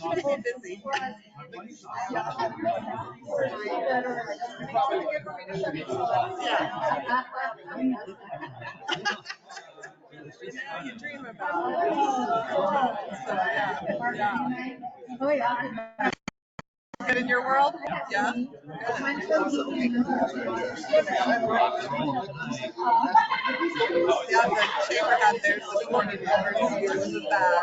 Busy. Yeah. You dream about it. So, yeah. Oh, yeah. Good in your world? Yeah. Good. Yeah, the chamber had theirs this morning. It was bad.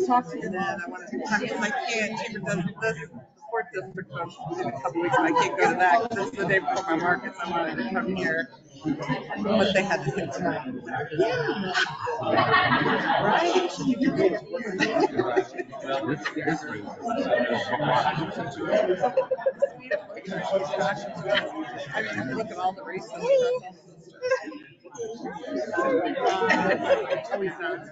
Talk to you then. I wanted to come because I can't. Chamber does this sports district in a couple weeks, and I can't go to that because it's the day before my markets. I wanted to come here, but they had to sit tonight. Yeah. Right. I mean, look at all the races. Always does.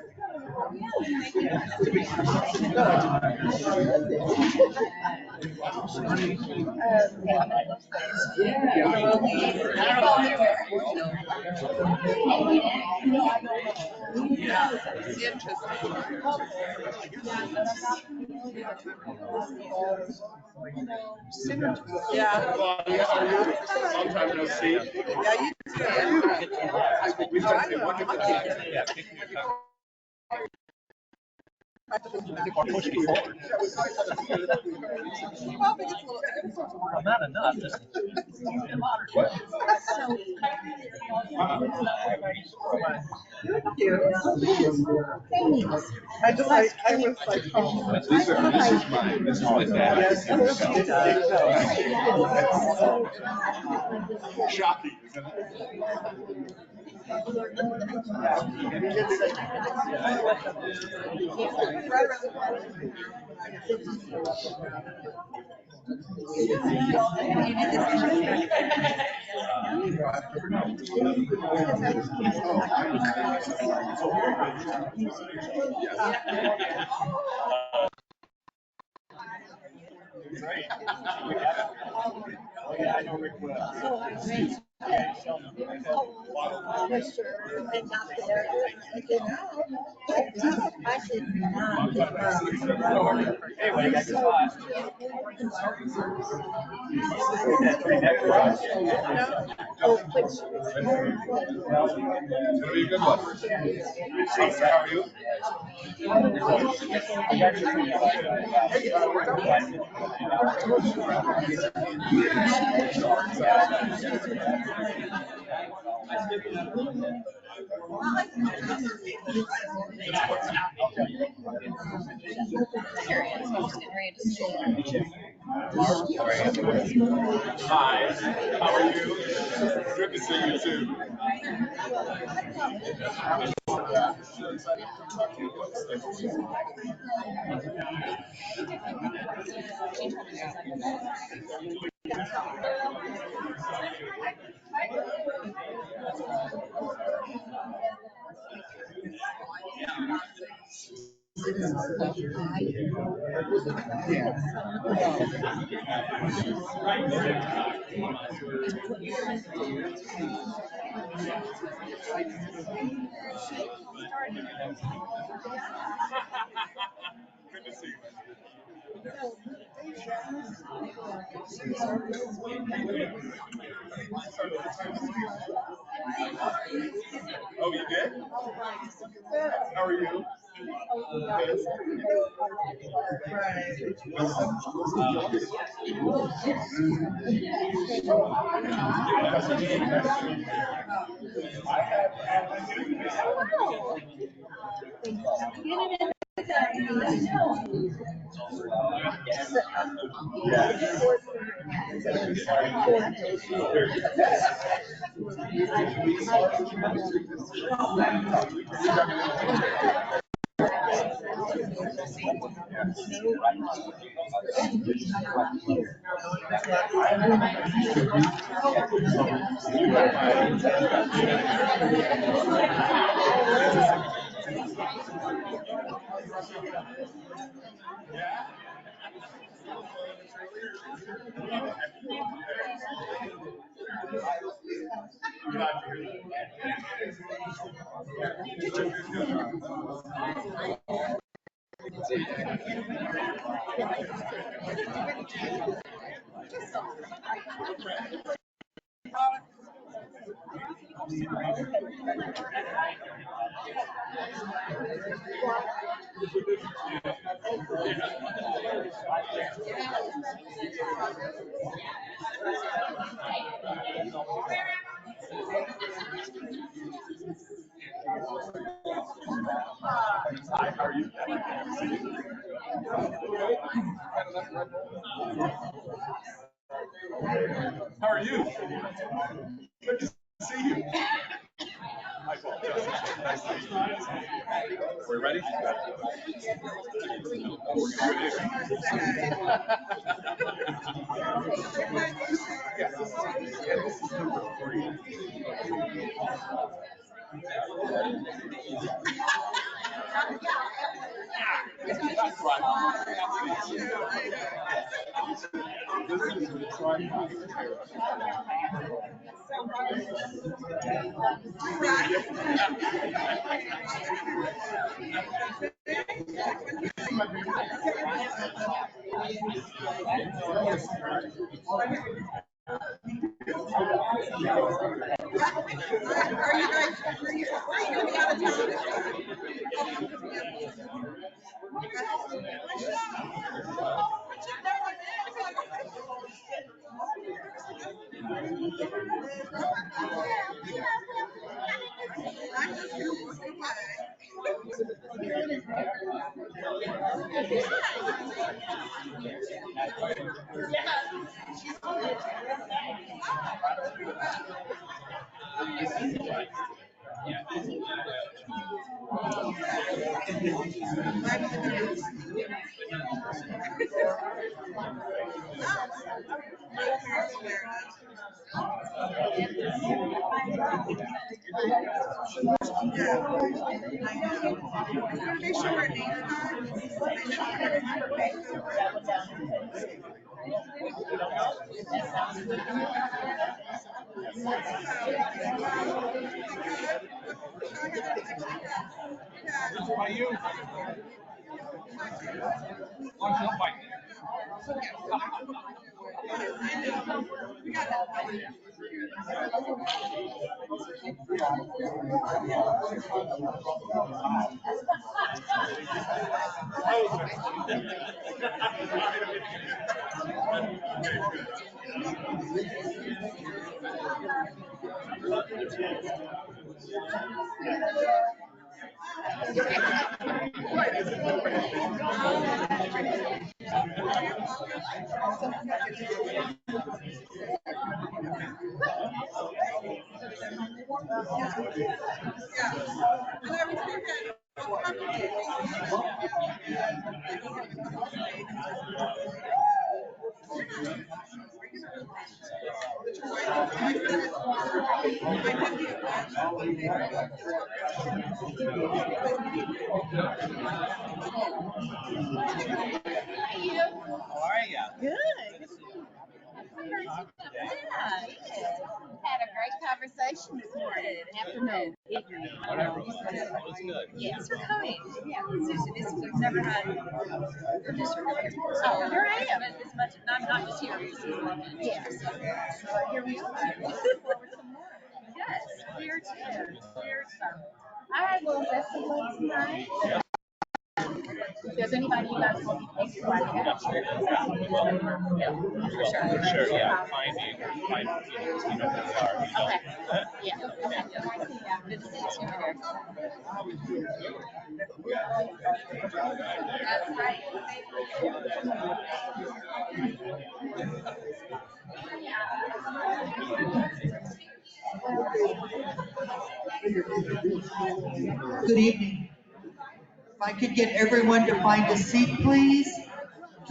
Yeah, interesting. Yeah. Long time no see. Yeah, you too. Oh, I know. I'll take it. Well, but it's a little. Well, not enough. Just Thank you. I was like, oh. This is mine. This is my dad's. Shocking, isn't it? It'll be a good one. How are you? Hi, how are you? Good to see you too. Good to see you. Oh, you did? How are you? Hi, how are you? How are you? Good to see you. Hi, Paul. Justin. Nice to meet you. We're ready? This is number 3. That's right. This is the tripod. Are you guys, where are you going to be out of town? I'm just going to walk Make sure our names By you. Watch your bike. How are you? Good. Yeah, had a great conversation this morning. Afternoon. Whatever. That was good. Yes, we're coming. Yeah, we've never had a district here. Oh, here I am. As much, not just here. Yes. So here we are. Yes, here too. Here some. All right, well, that's the one tonight. If there's anybody you guys want to take to, I can share. For sure, yeah. Find you know who they are. Okay. Yeah. Okay. Yeah. Good to see you here. That's right. Good evening. If I could get everyone to find a seat, please.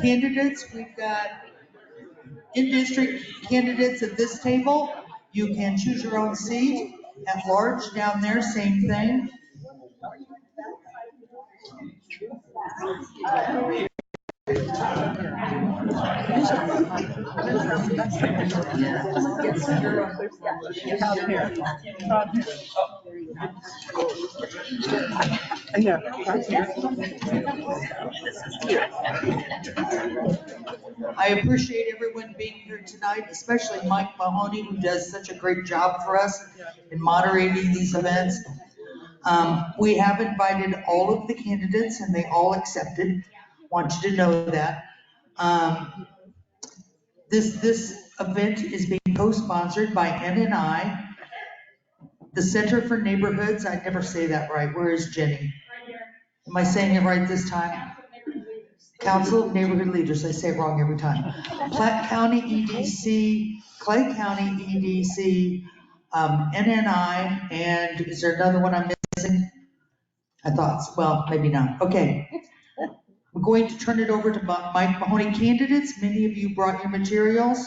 Candidates, we've got in-district candidates at this table. You can choose your own seat. At large, down there, same thing. I appreciate everyone being here tonight, especially Mike Mahoney, who does such a great job for us in moderating these events. We have invited all of the candidates and they all accepted. Want you to know that. This event is being co-sponsored by NNI, the Center for Neighborhoods. I never say that right. Where is Jenny? Am I saying it right this time? Council of Neighborhood Leaders. I say it wrong every time. Platte County EDC, Clay County EDC, NNI, and is there another one I'm missing? I thought, well, maybe not. Okay. We're going to turn it over to Mike Mahoney. Candidates, many of you brought your materials.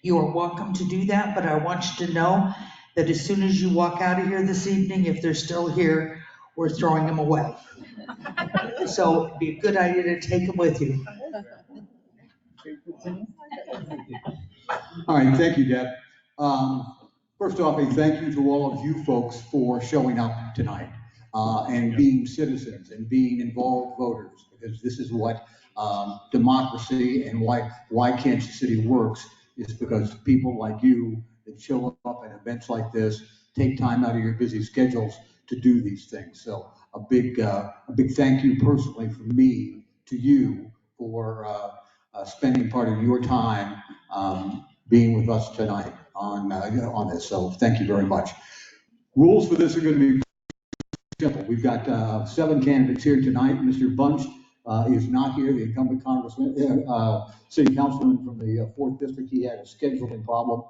You are welcome to do that, but I want you to know that as soon as you walk out of here this evening, if they're still here, we're throwing them away. So it'd be a good idea to take them with you. All right, thank you, Deb. First off, a thank you to all of you folks for showing up tonight and being citizens and being involved voters, because this is what democracy and why Kansas City works, is because people like you that show up at events like this take time out of your busy schedules to do these things. So a big thank you personally from me to you for spending part of your time being with us tonight on this. So thank you very much. Rules for this are going to be simple. We've got 7 candidates here tonight. Mr. Bunch is not here, the incumbent congressman, city councilman from the 4th district. He had a scheduling problem,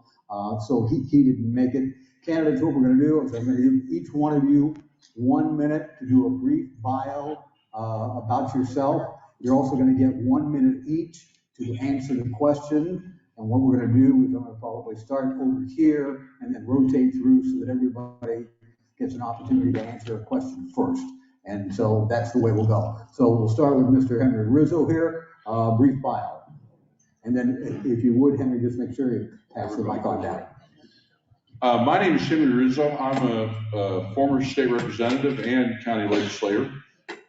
so he didn't make it. Candidates, what we're going to do is I'm going to give each one of you 1 minute to do a brief bio about yourself. You're also going to get 1 minute each to answer the question. And what we're going to do is I'm going to probably start over here and then rotate through so that everybody gets an opportunity to answer a question first. And so that's the way we'll go. So we'll start with Mr. Henry Rizzo here, brief bio. And then if you would, Henry, just make sure you pass the mic on down. My name is Henry Rizzo. I'm a former state representative and county legislator.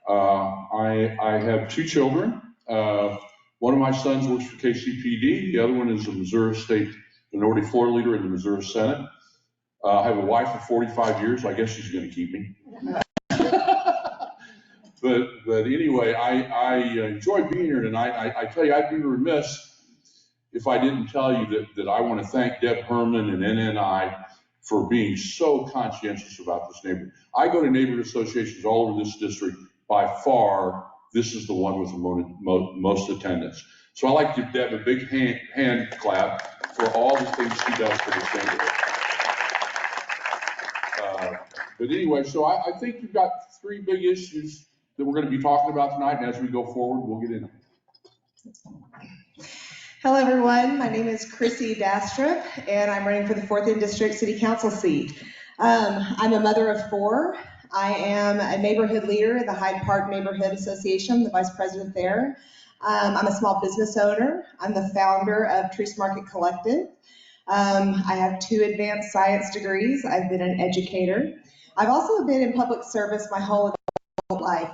I have 2 children. One of my sons works for KCPD. The other one is a Missouri State Minority Floor Leader in the Missouri Senate. I have a wife of 45 years. I guess she's going to keep me. But anyway, I enjoy being here tonight. I tell you, I'd be remiss if I didn't tell you that I want to thank Deb Herman and NNI for being so conscientious about this neighborhood. I go to neighborhood associations all over this district. By far, this is the one with the most attendance. So I like to give Deb a big hand clap for all the things she does for this neighborhood. But anyway, so I think you've got 3 big issues that we're going to be talking about tonight, and as we go forward, we'll get into them. Hello, everyone. My name is Chrissy Dastrup, and I'm running for the 4th District City Council seat. I'm a mother of 4. I am a neighborhood leader in the Hyde Park Neighborhood Association, the vice president there. I'm a small business owner. I'm the founder of Trees Market Collective. I have 2 advanced science degrees. I've been an educator. I've also been in public service my whole adult life.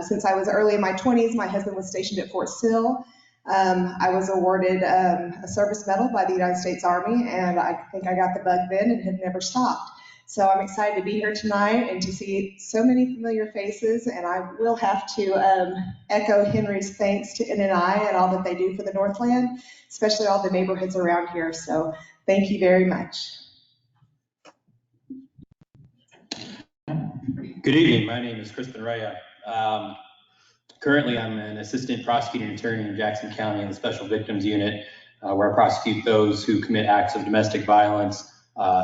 Since I was early in my 20s, my husband was stationed at Fort Sill. I was awarded a service medal by the United States Army, and I think I got the bug then and have never stopped. So I'm excited to be here tonight and to see so many familiar faces, and I will have to echo Henry's thanks to NNI and all that they do for the Northland, especially all the neighborhoods around here. So thank you very much. Good evening. My name is Crispin Raya. Currently, I'm an assistant prosecuting attorney in Jackson County in the Special Victims Unit, where I prosecute those who commit acts of domestic violence,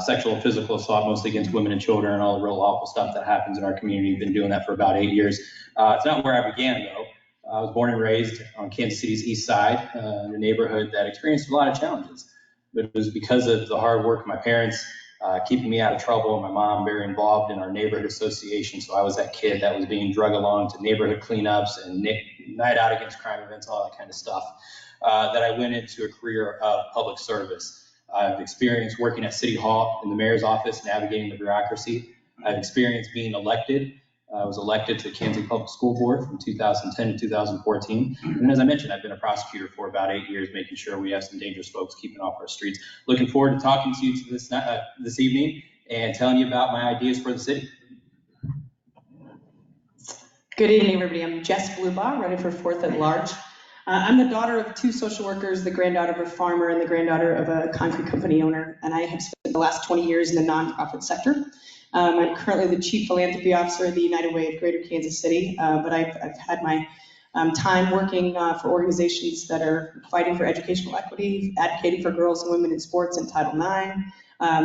sexual and physical assault, mostly against women and children, and all the real awful stuff that happens in our community. I've been doing that for about 8 years. It's not where I began, though. I was born and raised on Kansas City's east side, in a neighborhood that experienced a lot of challenges. But it was because of the hard work of my parents, keeping me out of trouble, and my mom very involved in our neighborhood association. So I was that kid that was being drug along to neighborhood cleanups and night out against crime events, all that kind of stuff, that I went into a career of public service. I've experienced working at City Hall in the mayor's office, navigating the bureaucracy. I've experienced being elected I was elected to the Kansas City Public School Board from 2010 to 2014. And as I mentioned, I've been a prosecutor for about 8 years, making sure we have some dangerous folks keeping off our streets. Looking forward to talking to you this evening and telling you about my ideas for the city. Good evening, everybody. I'm Jess Blubaugh, running for 4th at large. I'm the daughter of 2 social workers, the granddaughter of a farmer and the granddaughter of a concrete company owner, and I have spent the last 20 years in the nonprofit sector. I'm currently the Chief Philanthropy Officer of the United Way of Greater Kansas City, but I've had my time working for organizations that are fighting for educational equity, advocating for girls and women in sports and Title IX.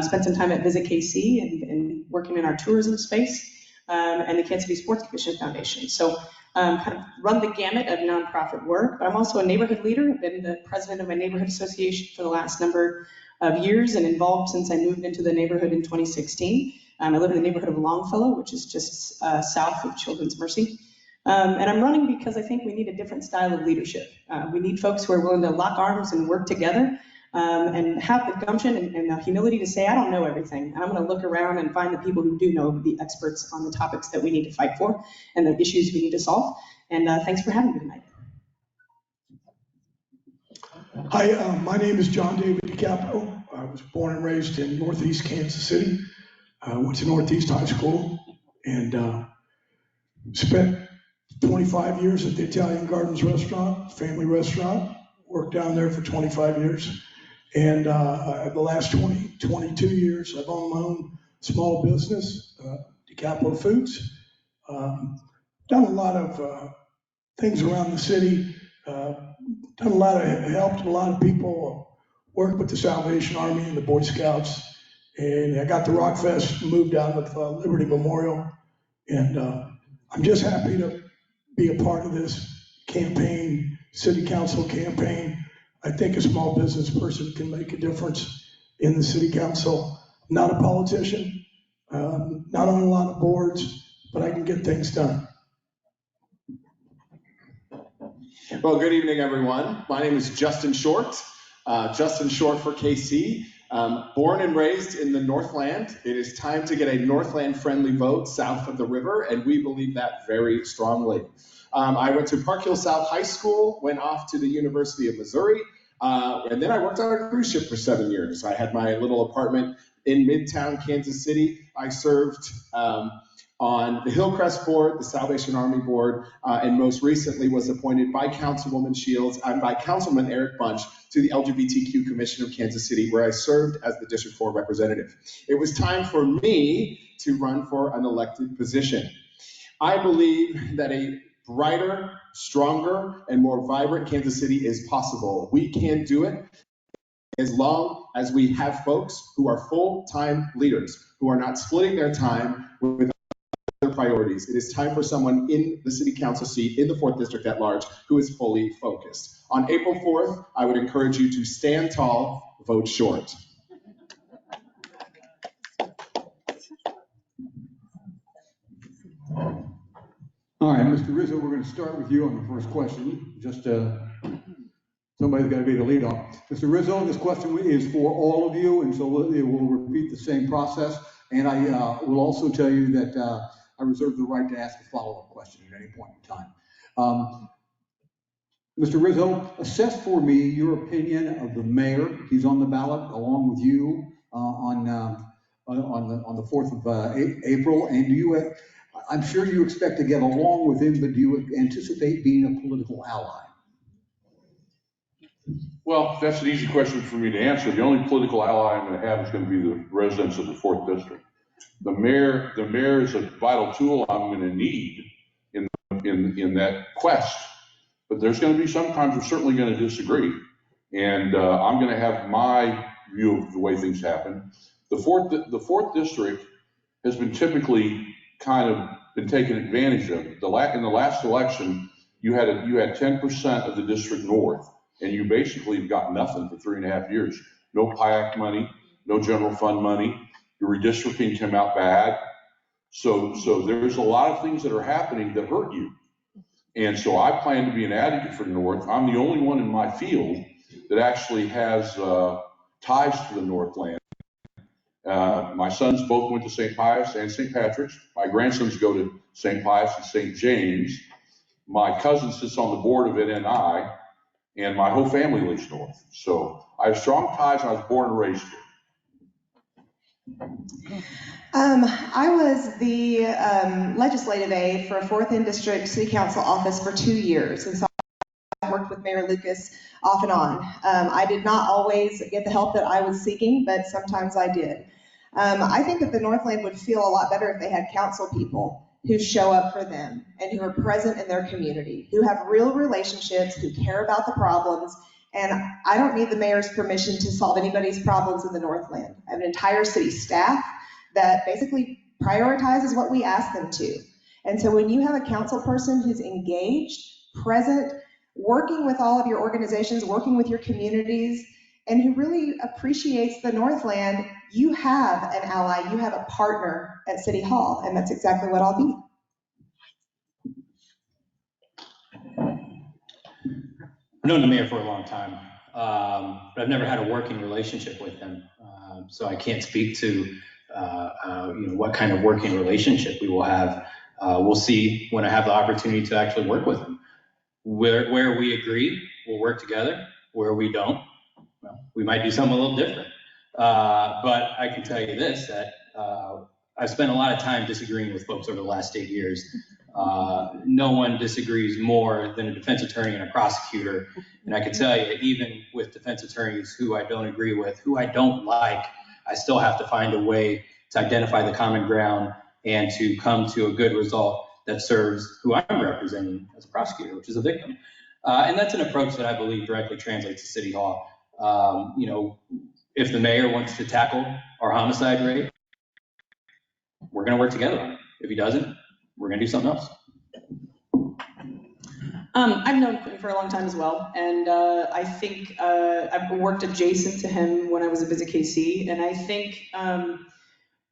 Spent some time at Visit KC and working in our tourism space, and the Kansas City Sports Commission Foundation. So kind of run the gamut of nonprofit work, but I'm also a neighborhood leader. I've been the president of my neighborhood association for the last number of years and involved since I moved into the neighborhood in 2016. I live in the neighborhood of Longfellow, which is just south of Children's Mercy. And I'm running because I think we need a different style of leadership. We need folks who are willing to lock arms and work together and have the gumption and the humility to say, I don't know everything. And I'm going to look around and find the people who do know, the experts on the topics that we need to fight for and the issues we need to solve. And thanks for having me tonight. Hi, my name is John David DiCaprio. I was born and raised in Northeast Kansas City. Went to Northeast High School and spent 25 years at the Italian Gardens restaurant, family restaurant. Worked down there for 25 years. And the last 22 years, I've owned my own small business, DiCaprio Foods. Done a lot of things around the city. Helped a lot of people, worked with the Salvation Army and the Boy Scouts. And I got the Rock Fest moved out of Liberty Memorial. And I'm just happy to be a part of this campaign, city council campaign. I think a small business person can make a difference in the city council. I'm not a politician, not on a lot of boards, but I can get things done. Well, good evening, everyone. My name is Justin Short. Justin Short for KC. Born and raised in the Northland. It is time to get a Northland-friendly vote south of the river, and we believe that very strongly. I went to Park Hill South High School, went off to the University of Missouri, and then I worked on a cruise ship for 7 years. I had my little apartment in Midtown Kansas City. I served on the Hillcrest Board, the Salvation Army Board, and most recently was appointed by Councilwoman Shields and by Councilman Eric Bunch to the LGBTQ Commission of Kansas City, where I served as the District 4 representative. It was time for me to run for an elected position. I believe that a brighter, stronger, and more vibrant Kansas City is possible. We can do it as long as we have folks who are full-time leaders, who are not splitting their time with other priorities. It is time for someone in the city council seat in the 4th District at large who is fully focused. On April 4th, I would encourage you to stand tall, vote short. All right, Mr. Rizzo, we're going to start with you on the first question. Just somebody's got to be the lead off. Mr. Rizzo, this question is for all of you, and so we'll repeat the same process. And I will also tell you that I reserve the right to ask a follow-up question at any point in time. Mr. Rizzo, assess for me your opinion of the mayor. He's on the ballot along with you on the 4th of April. And do you? I'm sure you expect to get along with him, but do you anticipate being a political ally? Well, that's an easy question for me to answer. The only political ally I'm going to have is going to be the residents of the 4th District. The mayor is a vital tool I'm going to need in that quest. But there's going to be sometimes we're certainly going to disagree, and I'm going to have my view of the way things happen. The 4th District has been typically kind of been taken advantage of. In the last election, you had 10% of the district north, and you basically have got nothing for 3.5 years. No PIAC money, no general fund money. Your redistricting came out bad. So there's a lot of things that are happening that hurt you. And so I plan to be an advocate for the North. I'm the only one in my field that actually has ties to the Northland. My sons both went to St. Pius and St. Patrick's. My grandsons go to St. Pius and St. James. My cousin sits on the board of NNI, and my whole family lives north. So I have strong ties, and I was born and raised here. I was the legislative aide for a 4th and District City Council office for 2 years, and so I worked with Mayor Lucas off and on. I did not always get the help that I was seeking, but sometimes I did. I think that the Northland would feel a lot better if they had council people who show up for them and who are present in their community, who have real relationships, who care about the problems. And I don't need the mayor's permission to solve anybody's problems in the Northland. I have an entire city staff that basically prioritizes what we ask them to. And so when you have a council person who's engaged, present, working with all of your organizations, working with your communities, and who really appreciates the Northland, you have an ally, you have a partner at City Hall, and that's exactly what I'll be. I've known the mayor for a long time, but I've never had a working relationship with him. So I can't speak to what kind of working relationship we will have. We'll see when I have the opportunity to actually work with him. Where we agree, we'll work together. Where we don't, well, we might do something a little different. But I can tell you this, that I've spent a lot of time disagreeing with folks over the last 8 years. No one disagrees more than a defense attorney and a prosecutor. And I can tell you, even with defense attorneys who I don't agree with, who I don't like, I still have to find a way to identify the common ground and to come to a good result that serves who I'm representing as a prosecutor, which is a victim. And that's an approach that I believe directly translates to City Hall. If the mayor wants to tackle our homicide rate, we're going to work together on it. If he doesn't, we're going to do something else. I've known Quentin for a long time as well, and I think I've worked adjacent to him when I was a Visit KC, and I think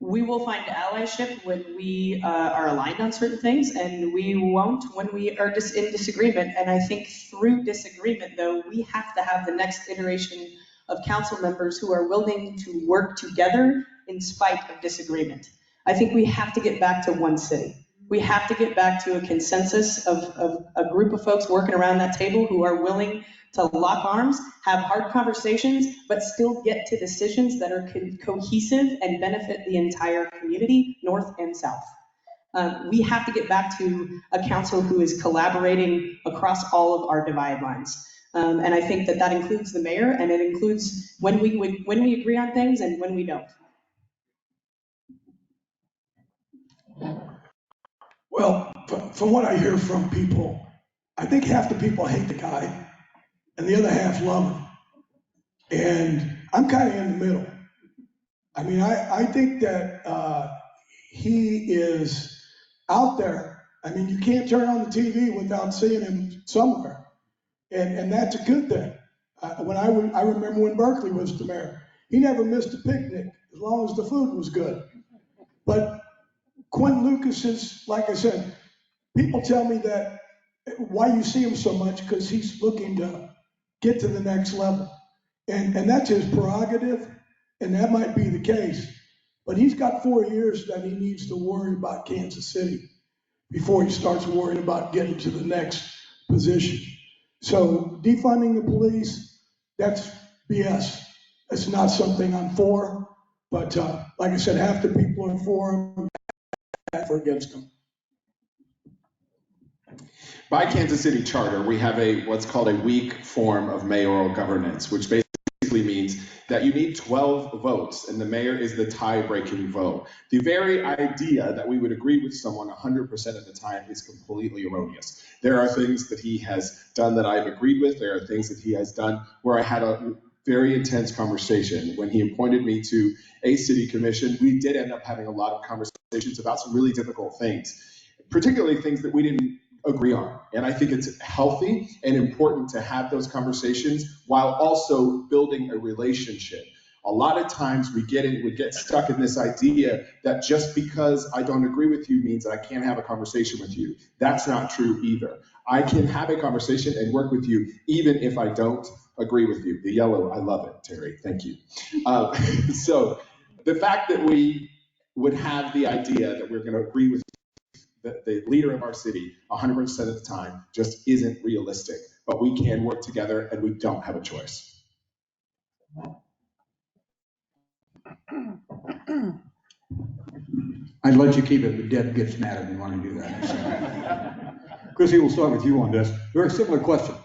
we will find allyship when we are aligned on certain things, and we won't when we are just in disagreement. And I think through disagreement, though, we have to have the next iteration of council members who are willing to work together in spite of disagreement. I think we have to get back to one city. We have to get back to a consensus of a group of folks working around that table who are willing to lock arms, have hard conversations, but still get to decisions that are cohesive and benefit the entire community, north and south. We have to get back to a council who is collaborating across all of our divide lines. And I think that includes the mayor, and it includes when we agree on things and when we don't. Well, from what I hear from people, I think half the people hate the guy and the other half love him. And I'm kind of in the middle. I mean, I think that he is out there. I mean, you can't turn on the TV without seeing him somewhere. And that's a good thing. I remember when Berkeley was the mayor, he never missed a picnic as long as the food was good. But Quentin Lucas is, like I said, people tell me that why you see him so much, because he's looking to get to the next level. And that's his prerogative, and that might be the case. But he's got 4 years that he needs to worry about Kansas City before he starts worrying about getting to the next position. So defunding the police, that's BS. That's not something I'm for. But like I said, half the people are for him, half are against him. By Kansas City Charter, we have what's called a weak form of mayoral governance, which basically means that you need 12 votes, and the mayor is the tie-breaking vote. The very idea that we would agree with someone 100% of the time is completely erroneous. There are things that he has done that I've agreed with. There are things that he has done where I had a very intense conversation. When he appointed me to a city commission, we did end up having a lot of conversations about some really difficult things, particularly things that we didn't agree on. And I think it's healthy and important to have those conversations while also building a relationship. A lot of times we get stuck in this idea that just because I don't agree with you means that I can't have a conversation with you. That's not true either. I can have a conversation and work with you even if I don't agree with you. The yellow, I love it, Terry, thank you. So the fact that we would have the idea that we're going to agree with the leader of our city 100% of the time just isn't realistic. But we can work together, and we don't have a choice. I'd let you keep it, but Deb gets mad if you want to do that. So. Chrissy, we'll start with you on this. Very similar question.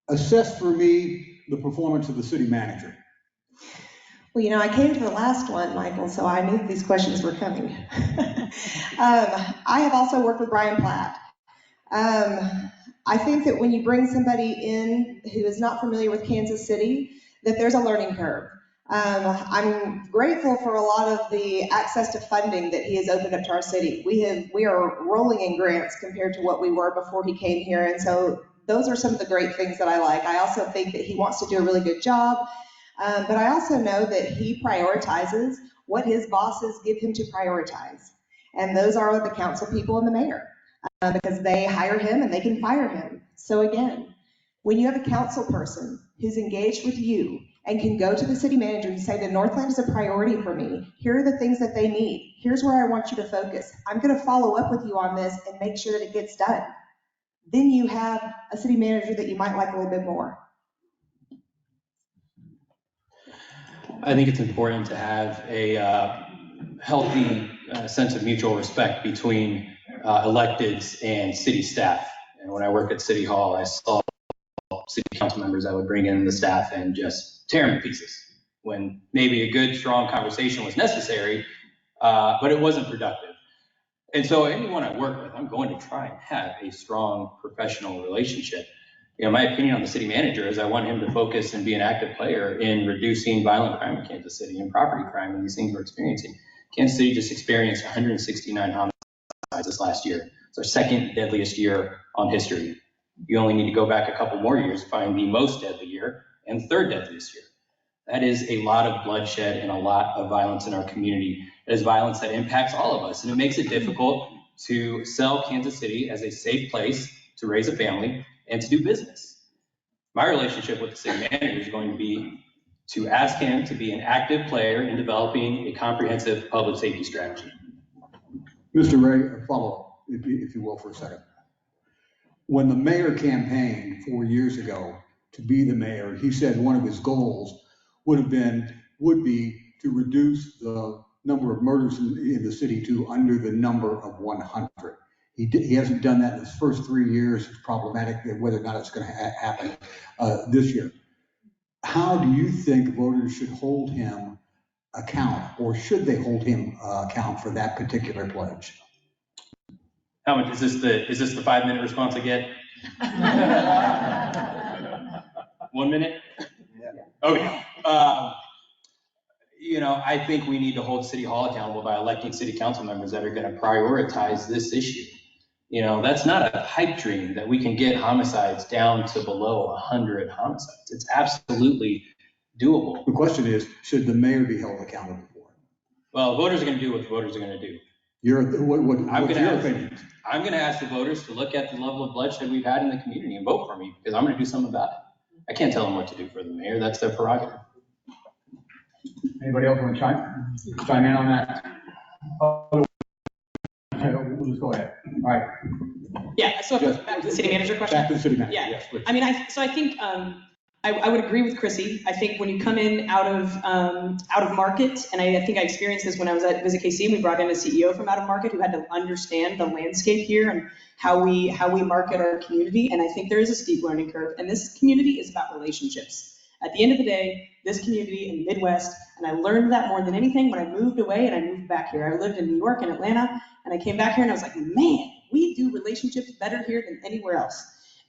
Assess for me the performance of the city manager. Well, you know, I came to the last one, Michael, so I knew these questions were coming. I have also worked with Brian Platt. I think that when you bring somebody in who is not familiar with Kansas City, that there's a learning curve. I'm grateful for a lot of the access to funding that he has opened up to our city. We are rolling in grants compared to what we were before he came here, and so those are some of the great things that I like. I also think that he wants to do a really good job, but I also know that he prioritizes what his bosses give him to prioritize, and those are the council people and the mayor, because they hire him and they can fire him. So again, when you have a council person who's engaged with you and can go to the city manager and say, the Northland is a priority for me. Here are the things that they need. Here's where I want you to focus. I'm going to follow up with you on this and make sure that it gets done. Then you have a city manager that you might like a little bit more. I think it's important to have a healthy sense of mutual respect between electeds and city staff. And when I worked at City Hall, I saw city council members that would bring in the staff and just tear them to pieces when maybe a good, strong conversation was necessary, but it wasn't productive. And so anyone I work with, I'm going to try and have a strong professional relationship. You know, my opinion on the city manager is I want him to focus and be an active player in reducing violent crime in Kansas City and property crime and these things we're experiencing. Kansas City just experienced 169 homicides this last year. It's our second deadliest year on history. You only need to go back a couple more years to find the most deadly year and third deadliest year. That is a lot of bloodshed and a lot of violence in our community. It is violence that impacts all of us, and it makes it difficult to sell Kansas City as a safe place to raise a family and to do business. My relationship with the city manager is going to be to ask him to be an active player in developing a comprehensive public safety strategy. Mr. Ray, a follow-up, if you will, for a second. When the mayor campaigned 4 years ago to be the mayor, he said one of his goals would be to reduce the number of murders in the city to under the number of 100. He hasn't done that in his first 3 years. It's problematic whether or not it's going to happen this year. How do you think voters should hold him account, or should they hold him account for that particular pledge? How much is this the 5-minute response I get? 1 minute? Yeah. Okay. You know, I think we need to hold City Hall accountable by electing city council members that are going to prioritize this issue. You know, that's not a pipe dream that we can get homicides down to below 100 homicides. It's absolutely doable. The question is, should the mayor be held accountable for it? Well, voters are going to do what voters are going to do. I'm going to ask the voters to look at the level of bloodshed we've had in the community and vote for me, because I'm going to do something about it. I can't tell them what to do for the mayor. That's their prerogative. Anybody else want to chime in on that? We'll just go ahead. All right. Yeah, so back to the city manager question. Back to the city manager. Yeah, yes, please. I mean, I think I would agree with Chrissy. I think when you come in out of market, and I think I experienced this when I was at Visit KC, and we brought in a CEO from out of market who had to understand the landscape here and how we market our community. And I think there is a steep learning curve, and this community is about relationships. At the end of the day, this community in the Midwest, and I learned that more than anything when I moved away and I moved back here. I lived in New York and Atlanta, and I came back here and I was like, man, we do relationships better here than anywhere else.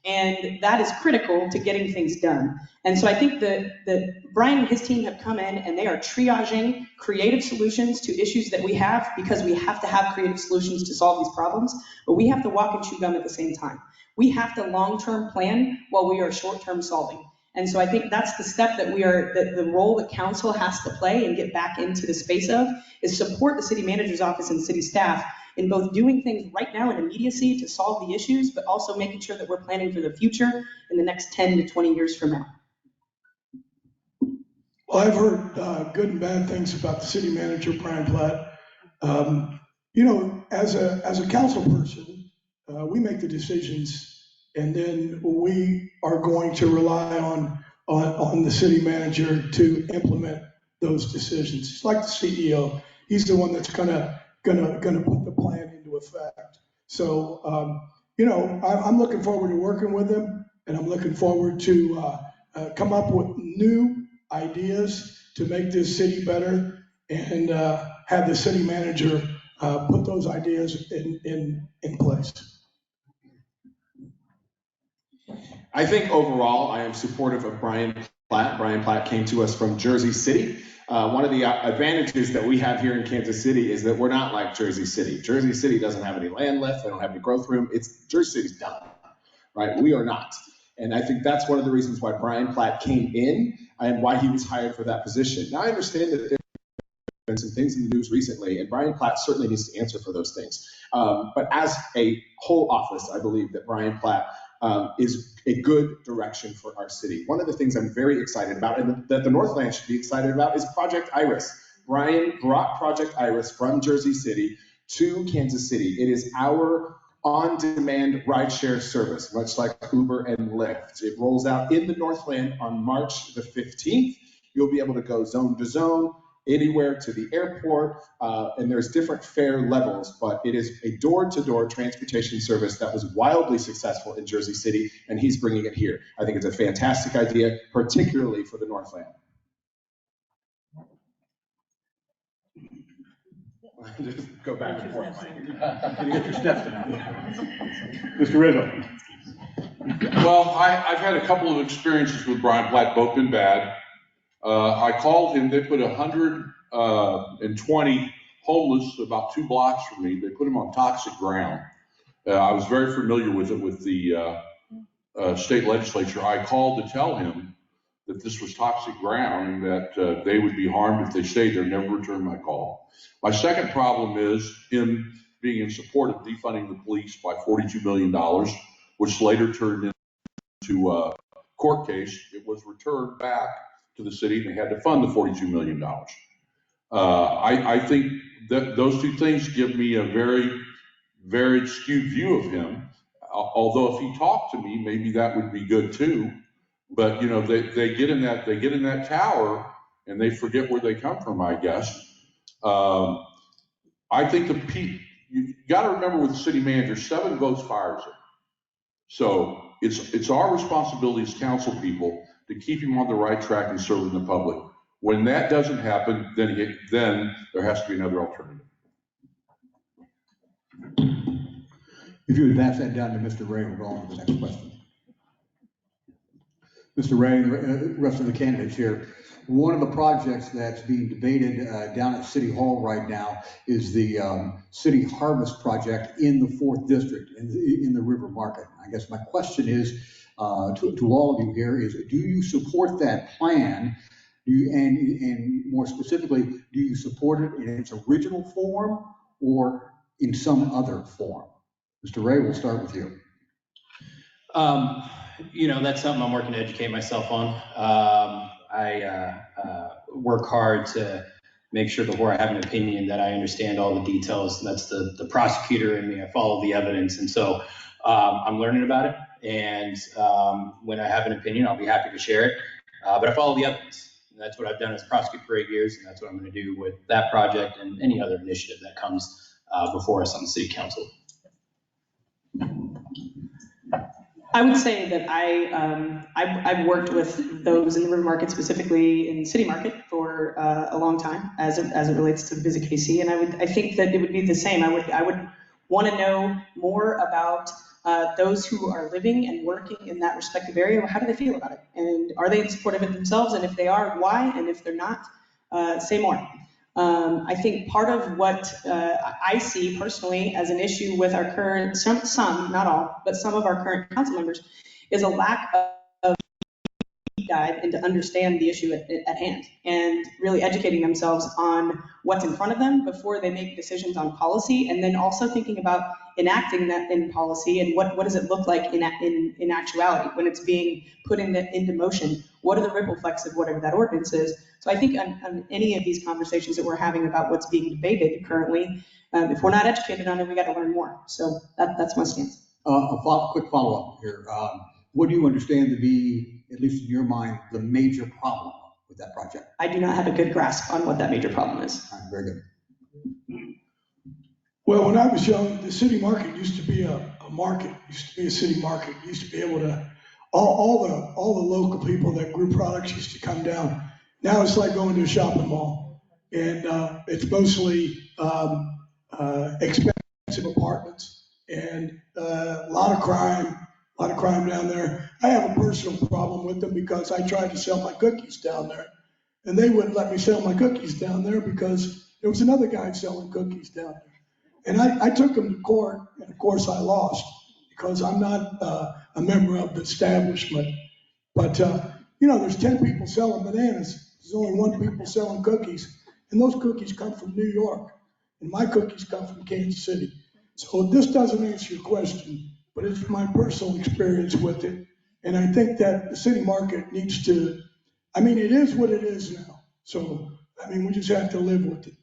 And that is critical to getting things done. And so I think that Brian and his team have come in and they are triaging creative solutions to issues that we have, because we have to have creative solutions to solve these problems, but we have to walk and chew gum at the same time. We have to long-term plan while we are short-term solving. And so I think that's the step that the role that council has to play and get back into the space of, is support the city manager's office and city staff in both doing things right now in immediacy to solve the issues, but also making sure that we're planning for the future in the next 10 to 20 years from now. Well, I've heard good and bad things about the city manager, Brian Platt. you know, as a council person, we make the decisions, and then we are going to rely on the city manager to implement those decisions. It's like the CEO. He's the one that's gonna put the plan into effect. So, you know, I'm looking forward to working with him, and I'm looking forward to come up with new ideas to make this city better, and have the city manager put those ideas in place. I think overall, I am supportive of Brian Platt. Brian Platt came to us from Jersey City. One of the advantages that we have here in Kansas City is that we're not like Jersey City. Jersey City doesn't have any land left. They don't have any growth room. Jersey City's done, right? We are not. And I think that's one of the reasons why Brian Platt came in and why he was hired for that position. Now, I understand that there have been some things in the news recently, and Brian Platt certainly needs to answer for those things. But as a whole office, I believe that Brian Platt is a good direction for our city. One of the things I'm very excited about, and that the Northland should be excited about, is Project Iris. Brian brought Project Iris from Jersey City to Kansas City. It is our on-demand rideshare service, much like Uber and Lyft. It rolls out in the Northland on March the 15th. You'll be able to go zone to zone, anywhere to the airport, and there's different fare levels, but it is a door-to-door transportation service that was wildly successful in Jersey City, and he's bringing it here. I think it's a fantastic idea, particularly for the Northland. Just go back and forth. Get your steps in. Mr. Rizzo. Well, I've had a couple of experiences with Brian Platt, both been bad. I called him. They put 120 homeless about 2 blocks from me. They put them on toxic ground. I was very familiar with it with the state legislature. I called to tell him that this was toxic ground and that they would be harmed if they stayed there. Never returned my call. My second problem is him being in support of defunding the police by $42 million, which later turned into a court case. It was returned back to the city, and they had to fund the $42 million. I think that those two things give me a very, very skewed view of him. Although if he talked to me, maybe that would be good too. But you know, they get in that tower and they forget where they come from, I guess. I think you got to remember with the city manager, 7 votes fires him. So it's our responsibility as council people to keep him on the right track and serving the public. When that doesn't happen, then there has to be another alternative. If you would pass that down to Mr. Ray, we'll go on to the next question. Mr. Ray and the rest of the candidates here, one of the projects that's being debated down at City Hall right now is the City Harvest Project in the 4th District in the River Market. I guess my question is to all of you here is, do you support that plan? And more specifically, do you support it in its original form or in some other form? Mr. Ray, we'll start with you. You know, that's something I'm working to educate myself on. I work hard to make sure before I have an opinion that I understand all the details. That's the prosecutor in me. I follow the evidence. And so I'm learning about it. And when I have an opinion, I'll be happy to share it. But I follow the evidence. And that's what I've done as a prosecutor for 8 years. And that's what I'm going to do with that project and any other initiative that comes before us on the city council. I would say that I've worked with those in the River Market, specifically in City Market, for a long time as it relates to Visit KC, and I think that it would be the same. I would want to know more about those who are living and working in that respective area. How do they feel about it, and are they supportive of it themselves? And if they are, why? And if they're not, say more. I think part of what I see personally as an issue with our current, some, not all, but some of our current council members, is a lack of deep dive and to understand the issue at hand and really educating themselves on what's in front of them before they make decisions on policy, and then also thinking about enacting that in policy, and what does it look like in actuality when it's being put into motion? What are the ripple effects of whatever that ordinance is? So I think on any of these conversations that we're having about what's being debated currently, if we're not educated on it, we got to learn more. So that's my stance. Quick follow-up here. What do you understand to be, at least in your mind, the major problem with that project? I do not have a good grasp on what that major problem is. All right, very good. Well, when I was young, the city market used to be a market, used to be a city market, used to be able to, all the local people that grew products used to come down. Now it's like going to a shopping mall, and it's mostly expensive apartments and a lot of crime down there. I have a personal problem with them because I tried to sell my cookies down there, and they wouldn't let me sell my cookies down there because there was another guy selling cookies down there. And I took them to court, and of course I lost because I'm not a member of the establishment. But, there's 10 people selling bananas. There's only 1 people selling cookies. And those cookies come from New York. And my cookies come from Kansas City. So this doesn't answer your question, but it's my personal experience with it. And I think that the city market needs to, it is what it is now. So, we just have to live with it.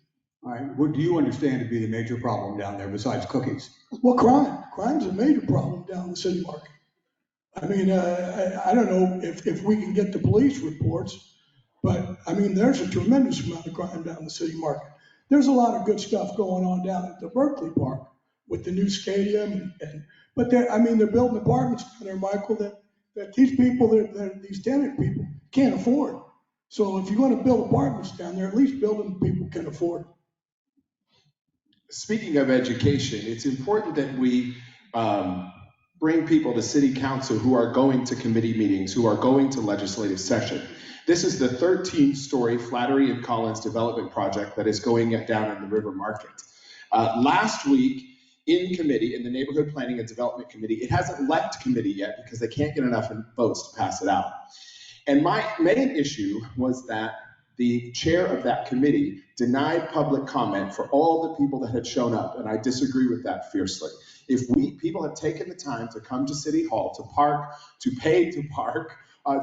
All right, what do you understand to be the major problem down there besides cookies? Well, crime. Crime's a major problem down the city market. I don't know if we can get the police reports, but there's a tremendous amount of crime down the city market. There's a lot of good stuff going on down at the Berkeley Park with the new stadium, but they're building apartments down there, Michael, that these people, these tenant people can't afford. So if you're going to build apartments down there, at least build them people can afford. Speaking of education, it's important that we bring people to city council who are going to committee meetings, who are going to legislative session. This is the 13-story Flattery and Collins development project that is going down in the River Market. Last week in committee, in the Neighborhood Planning and Development Committee, it hasn't left committee yet because they can't get enough votes to pass it out. And my main issue was that the chair of that committee denied public comment for all the people that had shown up, and I disagree with that fiercely. If people have taken the time to come to City Hall, to park, to pay to park,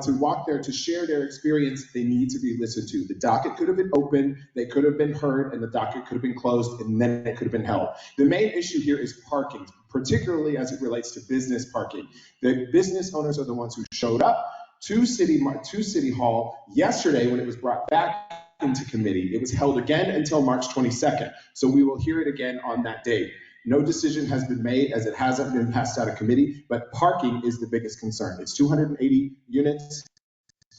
to walk there, to share their experience, they need to be listened to. The docket could have been open, they could have been heard, and the docket could have been closed, and then it could have been held. The main issue here is parking, particularly as it relates to business parking. The business owners are the ones who showed up to City Hall yesterday when it was brought back into committee. It was held again until March 22nd. So we will hear it again on that date. No decision has been made as it hasn't been passed out of committee, but parking is the biggest concern. It's 280 units,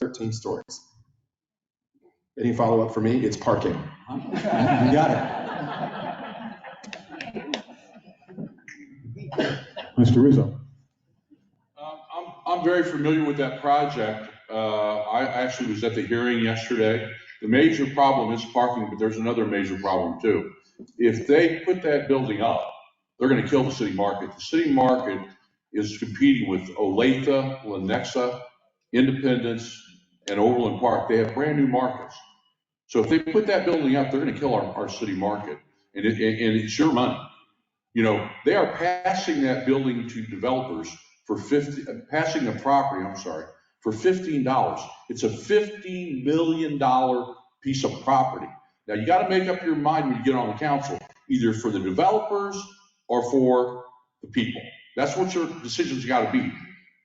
13 stories. Any follow-up for me? It's parking. You got it. Mr. Rizzo. I'm very familiar with that project. I actually was at the hearing yesterday. The major problem is parking, but there's another major problem too. If they put that building up, they're going to kill the city market. The city market is competing with Olathe, Lenexa, Independence, and Overland Park. They have brand new markets. So if they put that building up, they're going to kill our city market, and it's your money. They are passing that building to developers for passing the property, for $15. It's a $15 million piece of property. Now you got to make up your mind when you get on the council, either for the developers or for the people. That's what your decision's got to be.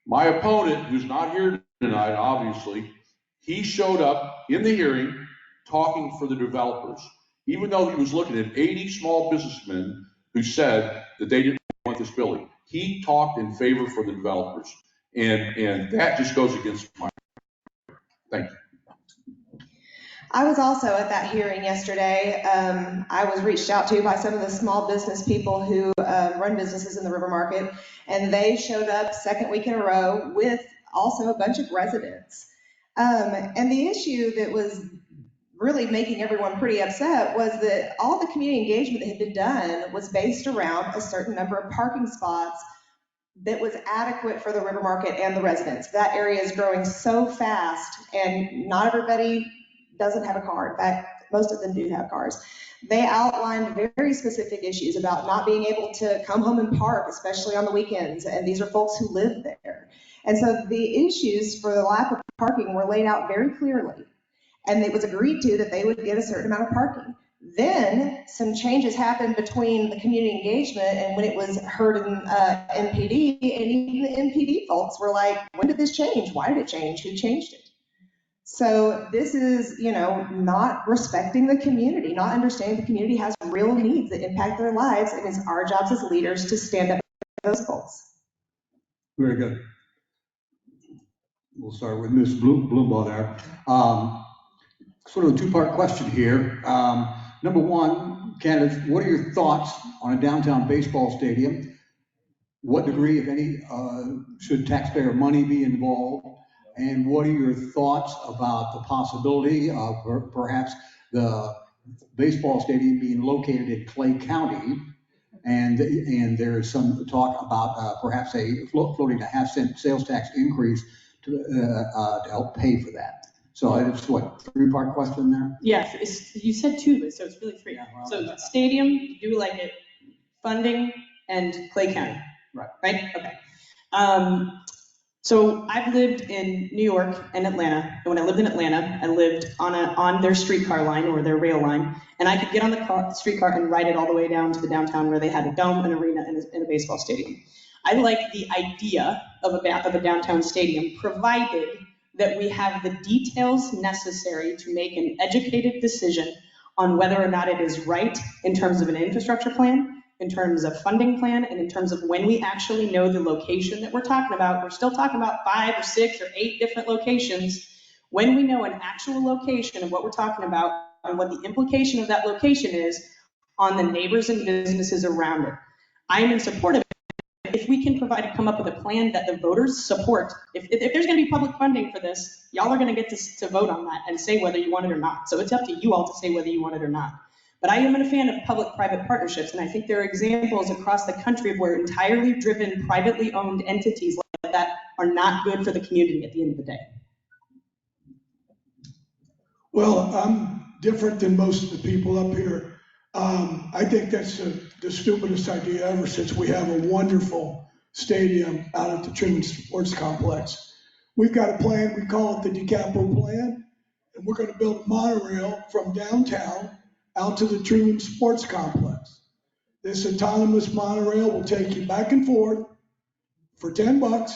My opponent, who's not here tonight, obviously, he showed up in the hearing talking for the developers, even though he was looking at 80 small businessmen who said that they didn't want this building. He talked in favor for the developers, and that just goes against my. Thank you. I was also at that hearing yesterday. I was reached out to by some of the small business people who run businesses in the River Market, and they showed up second week in a row with also a bunch of residents. And the issue that was really making everyone pretty upset was that all the community engagement that had been done was based around a certain number of parking spots that was adequate for the River Market and the residents. That area is growing so fast, and not everybody doesn't have a car. In fact, most of them do have cars. They outlined very specific issues about not being able to come home and park, especially on the weekends. And these are folks who live there. And so the issues for the lack of parking were laid out very clearly. And it was agreed to that they would get a certain amount of parking. Then some changes happened between the community engagement and when it was heard in MPD, and even the MPD folks were like, when did this change? Why did it change? Who changed it? So this is, not respecting the community, not understanding the community has real needs that impact their lives, and it's our jobs as leaders to stand up for those folks. Very good. We'll start with Ms. Bloombaugh there. Sort of a two-part question here. Number one, candidates, what are your thoughts on a downtown baseball stadium? What degree, if any, should taxpayer money be involved? And what are your thoughts about the possibility of perhaps the baseball stadium being located in Clay County? And there is some talk about perhaps floating a half-cent sales tax increase to help pay for that. So it's what, three-part question there? Yes, you said two, so it's really three. Yeah, well, So stadium, you like it, funding, and Clay County. Right. Right? Okay. So I've lived in New York and Atlanta, and when I lived in Atlanta, I lived on their streetcar line or their rail line, and I could get on the streetcar and ride it all the way down to the downtown where they had a dome, an arena, and a baseball stadium. I like the idea of a downtown stadium, provided that we have the details necessary to make an educated decision on whether or not it is right in terms of an infrastructure plan, in terms of funding plan, and in terms of when we actually know the location that we're talking about. We're still talking about 5 or 6 or 8 different locations. When we know an actual location of what we're talking about and what the implication of that location is on the neighbors and businesses around it. I am in support of it. If we can come up with a plan that the voters support, if there's going to be public funding for this, y'all are going to get to vote on that and say whether you want it or not. So it's up to you all to say whether you want it or not. But I am a fan of public-private partnerships, and I think there are examples across the country where entirely driven, privately owned entities like that are not good for the community at the end of the day. Well, I'm different than most of the people up here. I think that's the stupidest idea ever, since we have a wonderful stadium out at the Truman Sports Complex. We've got a plan, we call it the DiCapo plan, and we're gonna build a monorail from downtown out to the Truman Sports Complex. This autonomous monorail will take you back and forth for $10.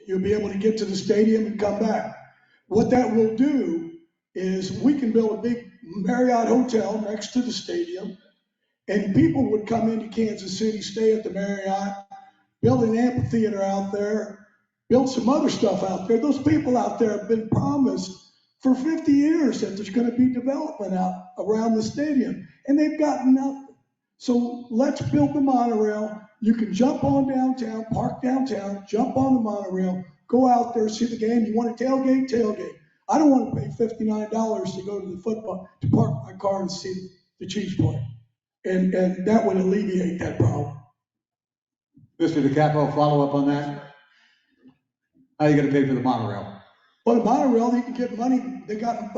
You'll be able to get to the stadium and come back. What that will do is we can build a big Marriott hotel next to the stadium, and people would come into Kansas City, stay at the Marriott, build an amphitheater out there, build some other stuff out there. Those people out there have been promised for 50 years that there's going to be development out around the stadium, and they've gotten nothing. So let's build the monorail. You can jump on downtown, park downtown, jump on the monorail, go out there, see the game. You want to tailgate? Tailgate. I don't want to pay $59 to go to the football, to park my car and see the Chiefs play. And that would alleviate that problem. Mr. DiCapo, follow up on that? How are you going to pay for the monorail? Well, the monorail, they can get money. They got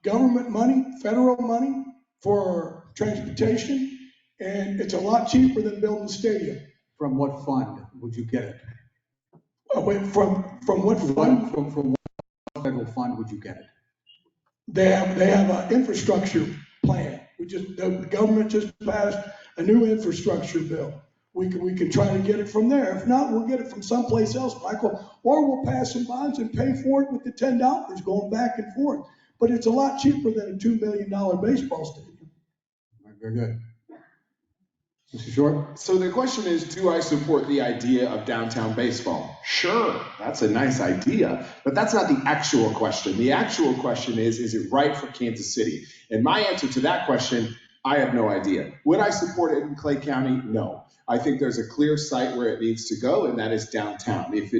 government money, federal money for transportation, and it's a lot cheaper than building a stadium. From what fund would you get it? From what fund? From what federal fund would you get it? They have an infrastructure plan. The government just passed a new infrastructure bill. We can try to get it from there. If not, we'll get it from someplace else, Michael, or we'll pass some bonds and pay for it with the $10 going back and forth. But it's a lot cheaper than a $2 million baseball stadium. Very good. Mr. Short? So the question is, do I support the idea of downtown baseball? Sure, that's a nice idea, but that's not the actual question. The actual question is it right for Kansas City? And my answer to that question, I have no idea. Would I support it in Clay County? No. I think there's a clear site where it needs to go, and that is downtown. If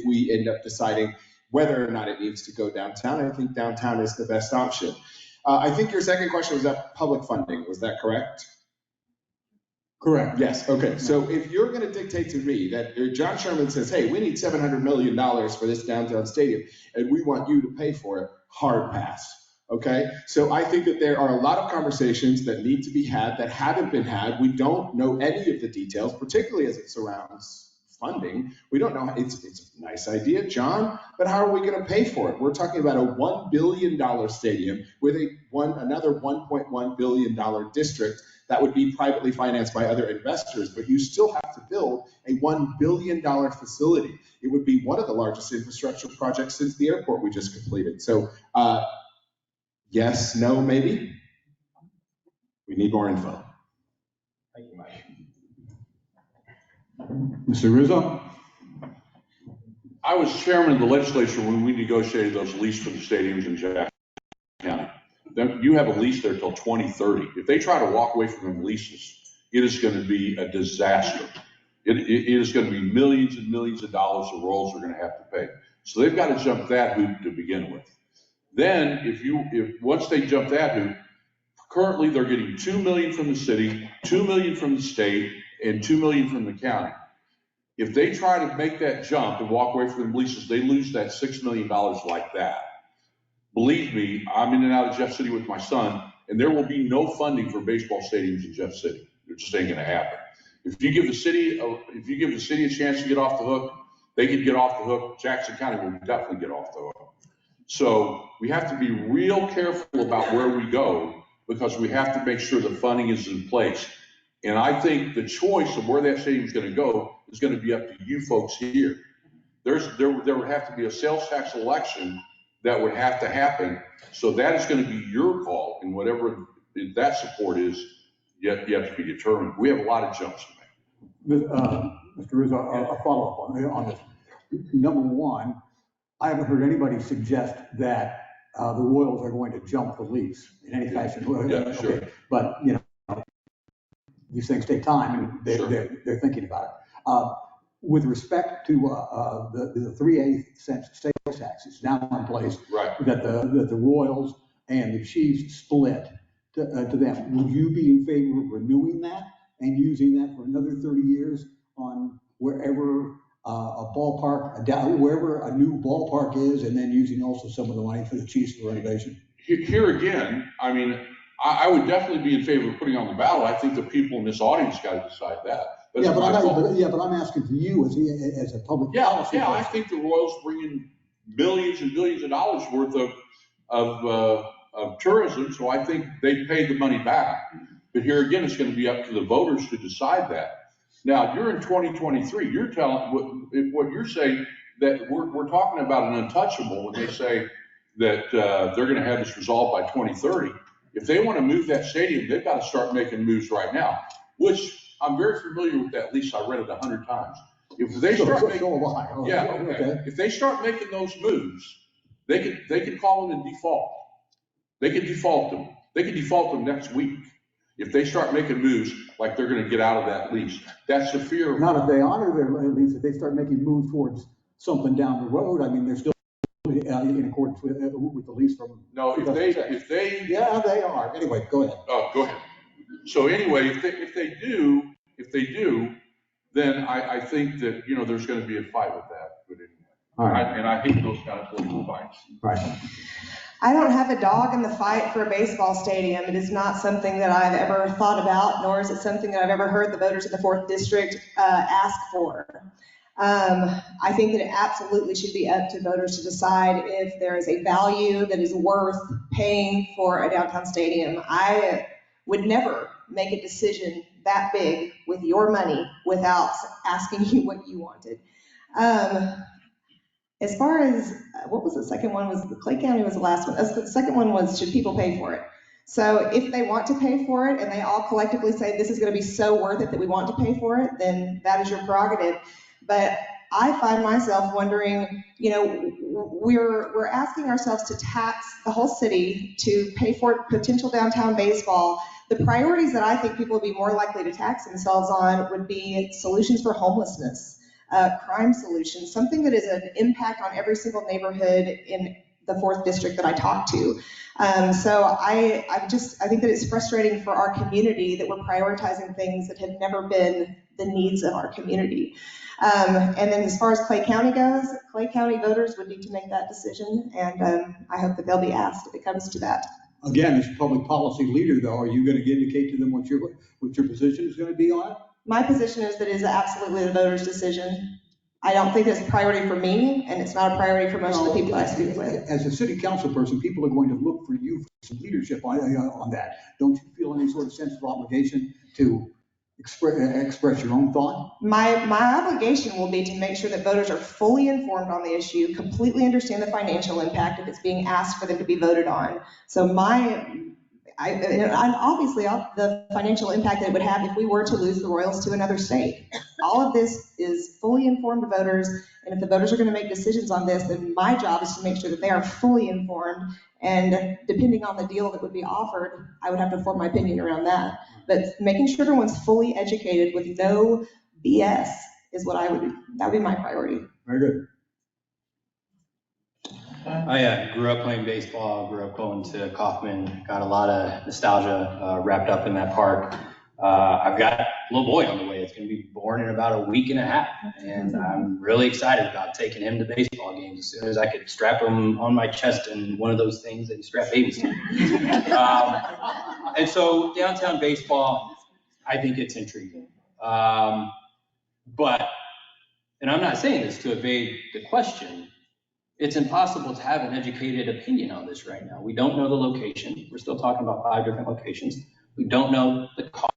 we end up deciding whether or not it needs to go downtown, I think downtown is the best option. I think your second question was about public funding. Was that correct? Correct. Yes, okay. So if you're going to dictate to me that John Sherman says, hey, we need $700 million for this downtown stadium, and we want you to pay for it, hard pass. Okay, so I think that there are a lot of conversations that need to be had that haven't been had. We don't know any of the details, particularly as it surrounds funding. We don't know. It's a nice idea, John, but how are we going to pay for it? We're talking about a $1 billion stadium with another $1.1 billion district that would be privately financed by other investors, but you still have to build a $1 billion facility. It would be one of the largest infrastructure projects since the airport we just completed. So yes, no, maybe? We need more info. Thank you, Mike. Mr. Rizzo? I was chairman of the legislature when we negotiated those leases for the stadiums in Jackson County. Then you have a lease there till 2030. If they try to walk away from them leases, it is going to be a disaster. It is going to be millions and millions of dollars the royals are going to have to pay. So they've got to jump that hoop to begin with. Then if once they jump that hoop, currently they're getting $2 million from the city, $2 million from the state, and $2 million from the county. If they try to make that jump and walk away from the leases, they lose that $6 million like that. Believe me, I'm in and out of Jeff City with my son, and there will be no funding for baseball stadiums in Jeff City. It just ain't gonna happen. If you give the city a chance to get off the hook, they can get off the hook. Jackson County will definitely get off the hook. So we have to be real careful about where we go, because we have to make sure the funding is in place. And I think the choice of where that stadium is going to go is going to be up to you folks here. There would have to be a sales tax election that would have to happen. So that is going to be your call, and whatever that support is, yet to be determined. We have a lot of jumps to make. Mr. Rizzo, a follow-up on this. Number one, I haven't heard anybody suggest that the Royals are going to jump the lease in any fashion. Yeah, sure. Okay. But, these things take time, and they're thinking about it. With respect to the 3/8 cents sales tax, it's now in place. Right. That the Royals and the Chiefs split to them. Would you be in favor of renewing that and using that for another 30 years on wherever wherever a new ballpark is, and then using also some of the money for the Chiefs for renovation? Here again, I mean, I would definitely be in favor of putting on the ballot. I think the people in this audience got to decide that. But I'm asking for you as a public policy. Yeah, I think the Royals bring in millions and billions of dollars worth of tourism, so I think they paid the money back. But here again, it's going to be up to the voters to decide that. Now, you're in 2023. You're telling what you're saying, that we're talking about an untouchable when they say that they're going to have this resolved by 2030. If they want to move that stadium, they've got to start making moves right now, which I'm very familiar with that lease. I read it 100 times. If they start if they start making those moves, they could call them in default. They could default them. They could default them next week if they start making moves like they're going to get out of that lease. That's the fear. Not if they honor their lease. If they start making moves towards something down the road, I mean, they're still in accordance with the lease from. No, if they. Yeah, they are. Anyway, go ahead. Oh, go ahead. So anyway, if they do, then I think that, there's going to be a fight with that. But anyway, all right. And I hate those kind of political fights. Right. I don't have a dog in the fight for a baseball stadium. It is not something that I've ever thought about, nor is it something that I've ever heard the voters in the 4th District ask for. I think that it absolutely should be up to voters to decide if there is a value that is worth paying for a downtown stadium. I would never make a decision that big with your money without asking you what you wanted. As far as, what was the second one? Was Clay County was the last one. The second one was, should people pay for it? So if they want to pay for it and they all collectively say this is going to be so worth it that we want to pay for it, then that is your prerogative. But I find myself wondering, we're asking ourselves to tax the whole city to pay for potential downtown baseball. The priorities that I think people would be more likely to tax themselves on would be solutions for homelessness, crime solutions, something that is an impact on every single neighborhood in the 4th District that I talk to. So I think that it's frustrating for our community that we're prioritizing things that have never been the needs of our community. And then as far as Clay County goes, Clay County voters would need to make that decision, and I hope that they'll be asked if it comes to that. Again, as public policy leader though, are you going to indicate to them what your position is going to be on it? My position is that it is absolutely the voters' decision. I don't think it's a priority for me, and it's not a priority for most of the people I speak with. As a city council person, people are going to look for you for some leadership on that. Don't you feel any sort of sense of obligation to express your own thought? My obligation will be to make sure that voters are fully informed on the issue, completely understand the financial impact if it's being asked for them to be voted on. So and obviously the financial impact that it would have if we were to lose the Royals to another state. All of this is fully informed voters, and if the voters are going to make decisions on this, then my job is to make sure that they are fully informed, and depending on the deal that would be offered, I would have to form my opinion around that. But making sure everyone's fully educated with no BS is what that would be my priority. Very good. I grew up playing baseball, grew up going to Kaufman, got a lot of nostalgia wrapped up in that park. I've got a little boy on the way. It's going to be born in about a week and a half, and I'm really excited about taking him to baseball games as soon as I could strap him on my chest in one of those things that you strap babies to. And so downtown baseball, I think it's intriguing. But, and I'm not saying this to evade the question, it's impossible to have an educated opinion on this right now. We don't know the location. We're still talking about 5 different locations. We don't know the cost.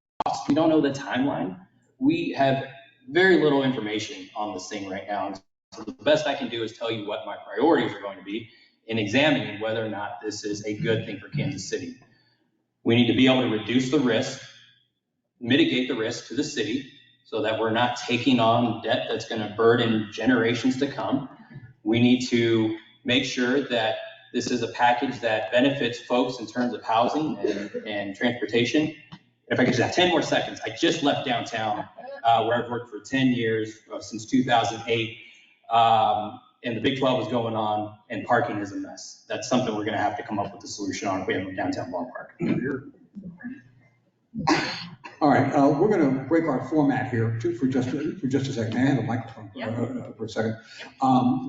We don't know the timeline. We have very little information on this thing right now. So the best I can do is tell you what my priorities are going to be in examining whether or not this is a good thing for Kansas City. We need to be able to reduce the risk, mitigate the risk to the city so that we're not taking on debt that's going to burden generations to come. We need to make sure that this is a package that benefits folks in terms of housing and transportation. If I could just have 10 more seconds, I just left downtown where I've worked for 10 years, since 2008, and the Big 12 is going on and parking is a mess. That's something we're gonna have to come up with a solution on if we have a downtown ballpark. All right, we're going to break our format here for just a second. May I have a microphone for a second?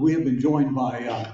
We have been joined by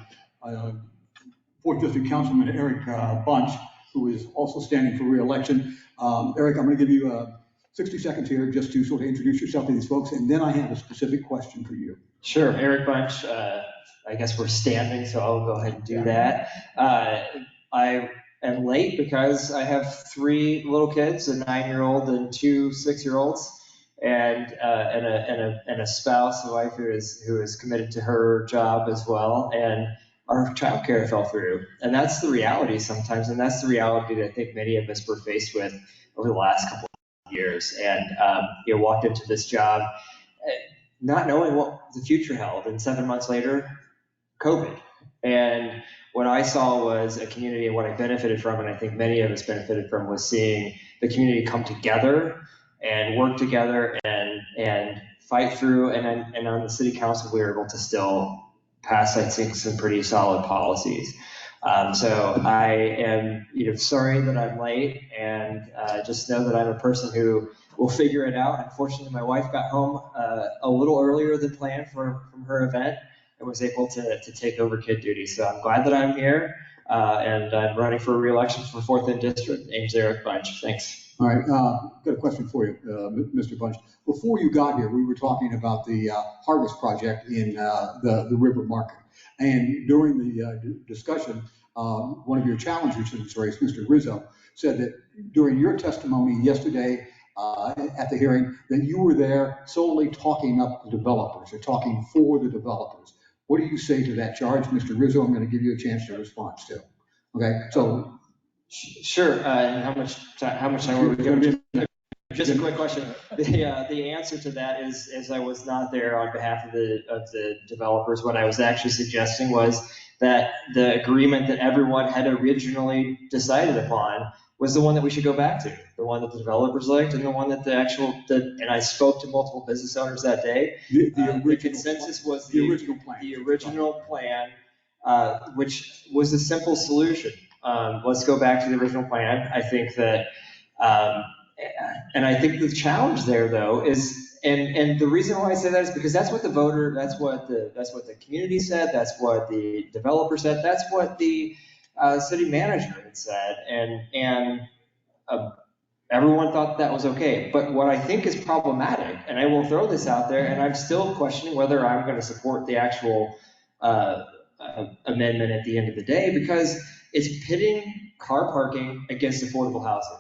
4th District Councilman Eric Bunch, who is also standing for re-election. Eric, I'm going to give you 60 seconds here just to sort of introduce yourself to these folks, and then I have a specific question for you. Sure, Eric Bunch. I guess we're standing, so I'll go ahead and do that. I am late because I have 3 little kids, a 9-year-old and 2 6-year-olds, and a spouse, a wife who is committed to her job as well, and our childcare fell through. And that's the reality sometimes, and that's the reality that I think many of us were faced with over the last couple of years. And walked into this job not knowing what the future held, and 7 months later, COVID. And what I saw was a community, and what I benefited from, and I think many of us benefited from, was seeing the community come together and work together and fight through. And on the city council, we were able to still pass, I think, some pretty solid policies. So I am, sorry that I'm late, and just know that I'm a person who will figure it out. Unfortunately, my wife got home a little earlier than planned from her event, and was able to take over kid duty. So I'm glad that I'm here, and I'm running for re-election for 4th District. Name's Eric Bunch. Thanks. All right, got a question for you, Mr. Bunch. Before you got here, we were talking about the Harvest Project in the River Market. And during the discussion, one of your challengers in this race, Mr. Rizzo, said that during your testimony yesterday at the hearing, that you were there solely talking up the developers, or talking for the developers. What do you say to that charge, Mr. Rizzo? I'm going to give you a chance to respond still. Okay, so. Sure, and how much time are we going to be? Just a quick question. The answer to that is I was not there on behalf of the developers. What I was actually suggesting was that the agreement that everyone had originally decided upon was the one that we should go back to, the one that the developers liked, and the one that and I spoke to multiple business owners that day. The consensus was the original plan. The original plan, which was a simple solution. Let's go back to the original plan. I think that And I think the challenge there, though, is, and the reason why I say that is because that's what the voter, that's what the community said, that's what the developer said, that's what the city manager had said, and everyone thought that was okay. But what I think is problematic, and I will throw this out there, and I'm still questioning whether I'm going to support the actual amendment at the end of the day, because it's pitting car parking against affordable housing.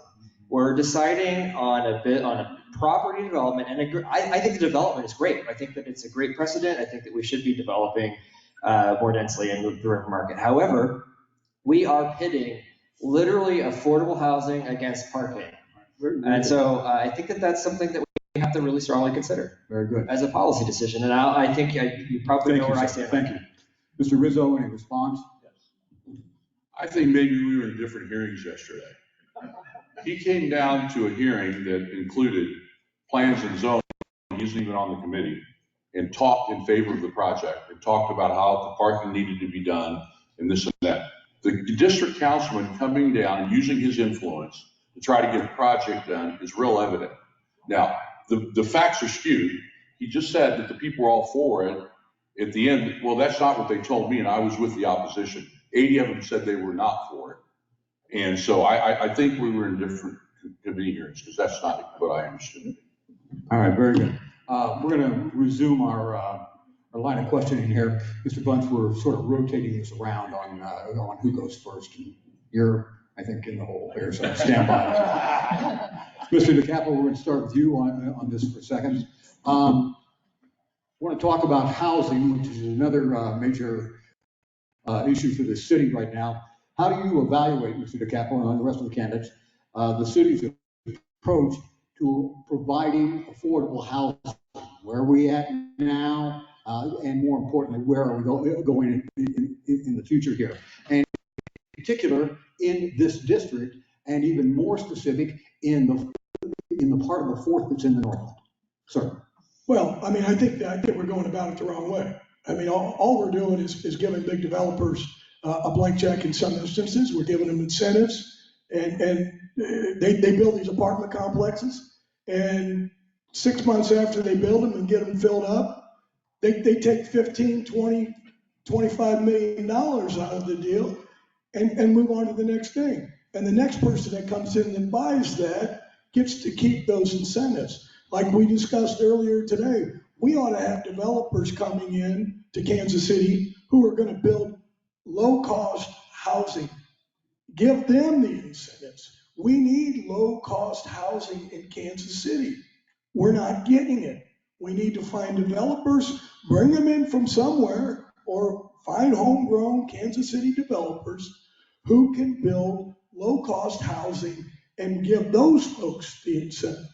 We're deciding on a property development, and I think the development is great. I think that it's a great precedent. I think that we should be developing more densely in the river market. However, we are pitting literally affordable housing against parking. And so I think that that's something that we have to really strongly consider. Very good. As a policy decision. And I think you probably know where I stand. Thank you. Mr. Rizzo, any response? I think maybe we were in different hearings yesterday. He came down to a hearing that included plans and zoning, he wasn't even on the committee, and talked in favor of the project, and talked about how the parking needed to be done and this and that. The district councilman coming down and using his influence to try to get a project done is real evident. Now, the facts are skewed. He just said that the people were all for it. At the end, well, that's not what they told me, and I was with the opposition. 80 of them said they were not for it. And so I think we were in different committee hearings, because that's not what I understood. All right, very good. We're going to resume our line of questioning here. Mr. Bunch, we're sort of rotating this around on who goes first. And you're, I think, in the hole here, so stand by. Mr. DeCapo, we're going to start with you on this for a second. I want to talk about housing, which is another major issue for the city right now. How do you evaluate, Mr. DeCapo, and the rest of the candidates, the city's approach to providing affordable housing? Where are we at now? And more importantly, where are we going in the future here? And in particular, in this district, and even more specific, in the part of the fourth that's in the Northland. Sir. Well, I mean, I think we're going about it the wrong way. I mean, all we're doing is giving big developers a blank check in some instances. We're giving them incentives, and they build these apartment complexes, and 6 months after they build them and get them filled up, they take 15, 20, $25 million out of the deal and move on to the next thing. And the next person that comes in and buys that gets to keep those incentives. Like we discussed earlier today, we ought to have developers coming in to Kansas City who are going to build low-cost housing. Give them the incentives. We need low-cost housing in Kansas City. We're not getting it. We need to find developers, bring them in from somewhere, or find homegrown Kansas City developers who can build low-cost housing and give those folks the incentive.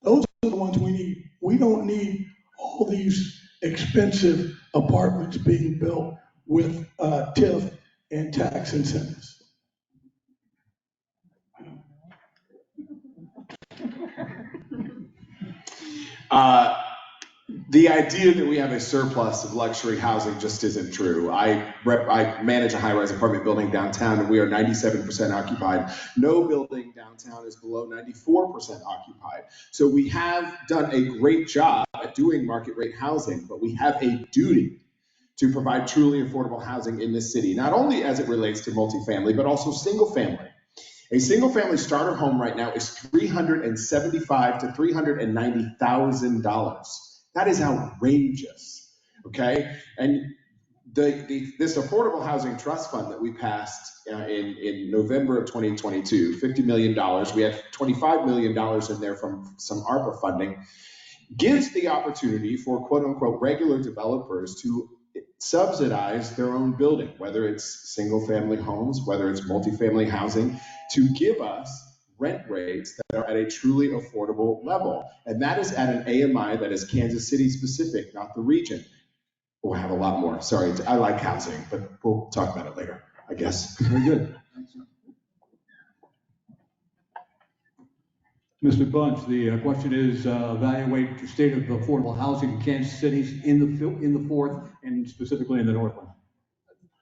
Those are the ones we need. We don't need all these expensive apartments being built with TIF and tax incentives. The idea that we have a surplus of luxury housing just isn't true. I manage a high-rise apartment building downtown, and we are 97% occupied. No building downtown is below 94% occupied. So we have done a great job at doing market rate housing, but we have a duty to provide truly affordable housing in this city, not only as it relates to multifamily, but also single family. A single family starter home right now is $375,000 to $390,000. That is outrageous, okay? And this affordable housing trust fund that we passed in November of 2022, $50 million, we have $25 million in there from some ARPA funding, gives the opportunity for quote unquote regular developers to subsidize their own building, whether it's single family homes, whether it's multifamily housing, to give us rent rates that are at a truly affordable level. And that is at an AMI that is Kansas City specific, not the region. We'll have a lot more. Sorry, I like housing, but we'll talk about it later, I guess. Very good. Mr. Bunch, the question is evaluate the state of affordable housing in Kansas City in the fourth and specifically in the Northland.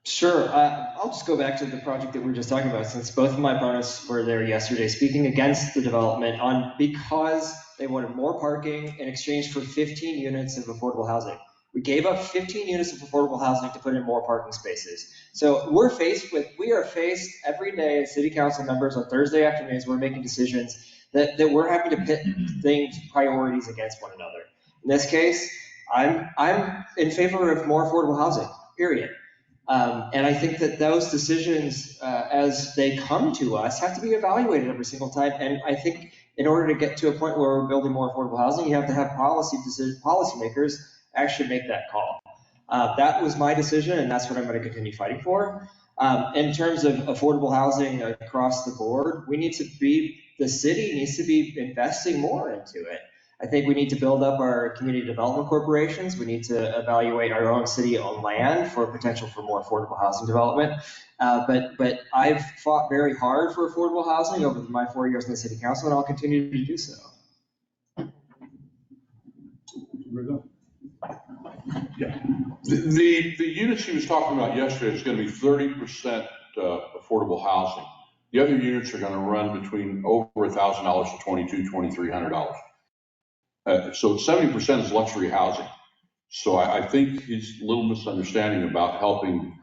Sure. I'll just go back to the project that we were just talking about, since both of my opponents were there yesterday speaking against the development because they wanted more parking in exchange for 15 units of affordable housing. We gave up 15 units of affordable housing to put in more parking spaces. So we are faced every day as city council members on Thursday afternoons, we're making decisions that we're having to pit priorities against one another. In this case, I'm in favor of more affordable housing, period. And I think that those decisions, as they come to us, have to be evaluated every single time. And I think in order to get to a point where we're building more affordable housing, you have to have policymakers actually make that call. That was my decision, and that's what I'm going to continue fighting for. In terms of affordable housing across the board, the city needs to be investing more into it. I think we need to build up our community development corporations. We need to evaluate our own city-owned land for potential for more affordable housing development. But I've fought very hard for affordable housing over my 4 years in the city council, and I'll continue to do so. Yeah. The units he was talking about yesterday is going to be 30% affordable housing. The other units are going to run between over $1,000 to $2,200, $2,300. So 70% is luxury housing. So I think he's a little misunderstanding about helping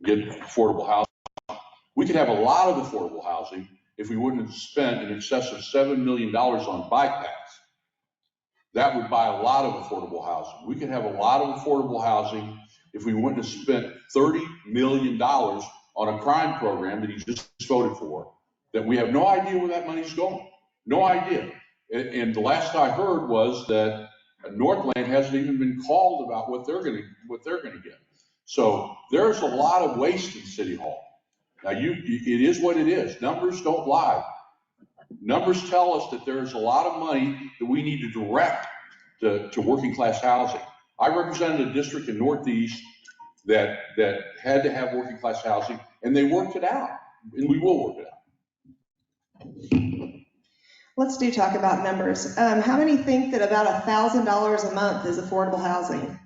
get affordable housing. We could have a lot of affordable housing if we wouldn't have spent in excess of $7 million on bike paths. That would buy a lot of affordable housing. We could have a lot of affordable housing if we wouldn't have spent $30 million on a crime program that he just voted for, that we have no idea where that money's going. No idea. And the last I heard was that Northland hasn't even been called about what they're going to get. So there's a lot of waste in City Hall. Now it is what it is. Numbers don't lie. Numbers tell us that there's a lot of money that we need to direct to working class housing. I represented a district in Northeast that had to have working class housing, and they worked it out, and we will work it out. Let's talk about numbers. How many think that about $1,000 a month is affordable housing?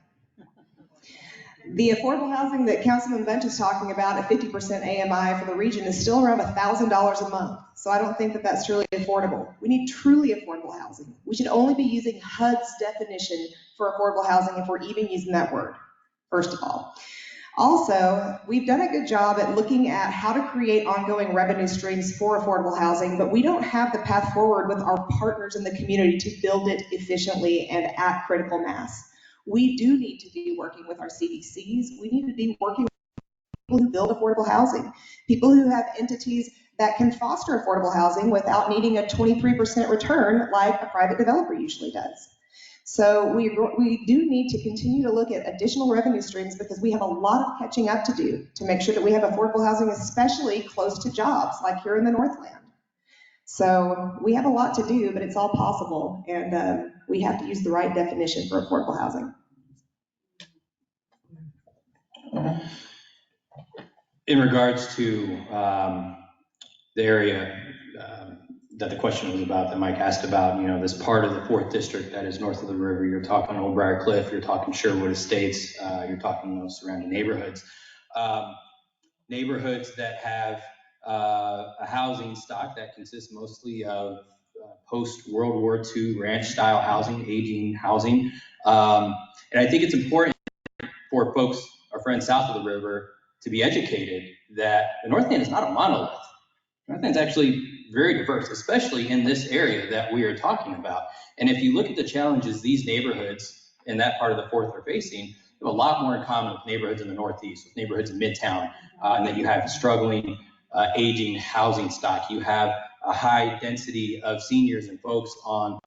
The affordable housing that Councilman Bunch is talking about at 50% AMI for the region is still around $1,000 a month. So I don't think that that's truly affordable. We need truly affordable housing. We should only be using HUD's definition for affordable housing if we're even using that word, first of all. Also, we've done a good job at looking at how to create ongoing revenue streams for affordable housing, but we don't have the path forward with our partners in the community to build it efficiently and at critical mass. We do need to be working with our CDCs. We need to be working with people who build affordable housing, people who have entities that can foster affordable housing without needing a 23% return like a private developer usually does. So we do need to continue to look at additional revenue streams because we have a lot of catching up to do to make sure that we have affordable housing, especially close to jobs like here in the Northland. So we have a lot to do, but it's all possible, and we have to use the right definition for affordable housing. In regards to the area that the question was about, that Mike asked about, this part of the 4th District that is north of the river, you're talking Old Briar Cliff, you're talking Sherwood Estates, you're talking those surrounding neighborhoods. Neighborhoods that have a housing stock that consists mostly of post-World War II ranch-style housing, aging housing. And I think it's important for folks, our friends south of the river, to be educated that the Northland is not a monolith. Northland's actually very diverse, especially in this area that we are talking about. And if you look at the challenges these neighborhoods in that part of the 4th are facing, you have a lot more in common with neighborhoods in the Northeast, with neighborhoods in Midtown, and then you have struggling, aging housing stock. You have a high density of seniors and folks on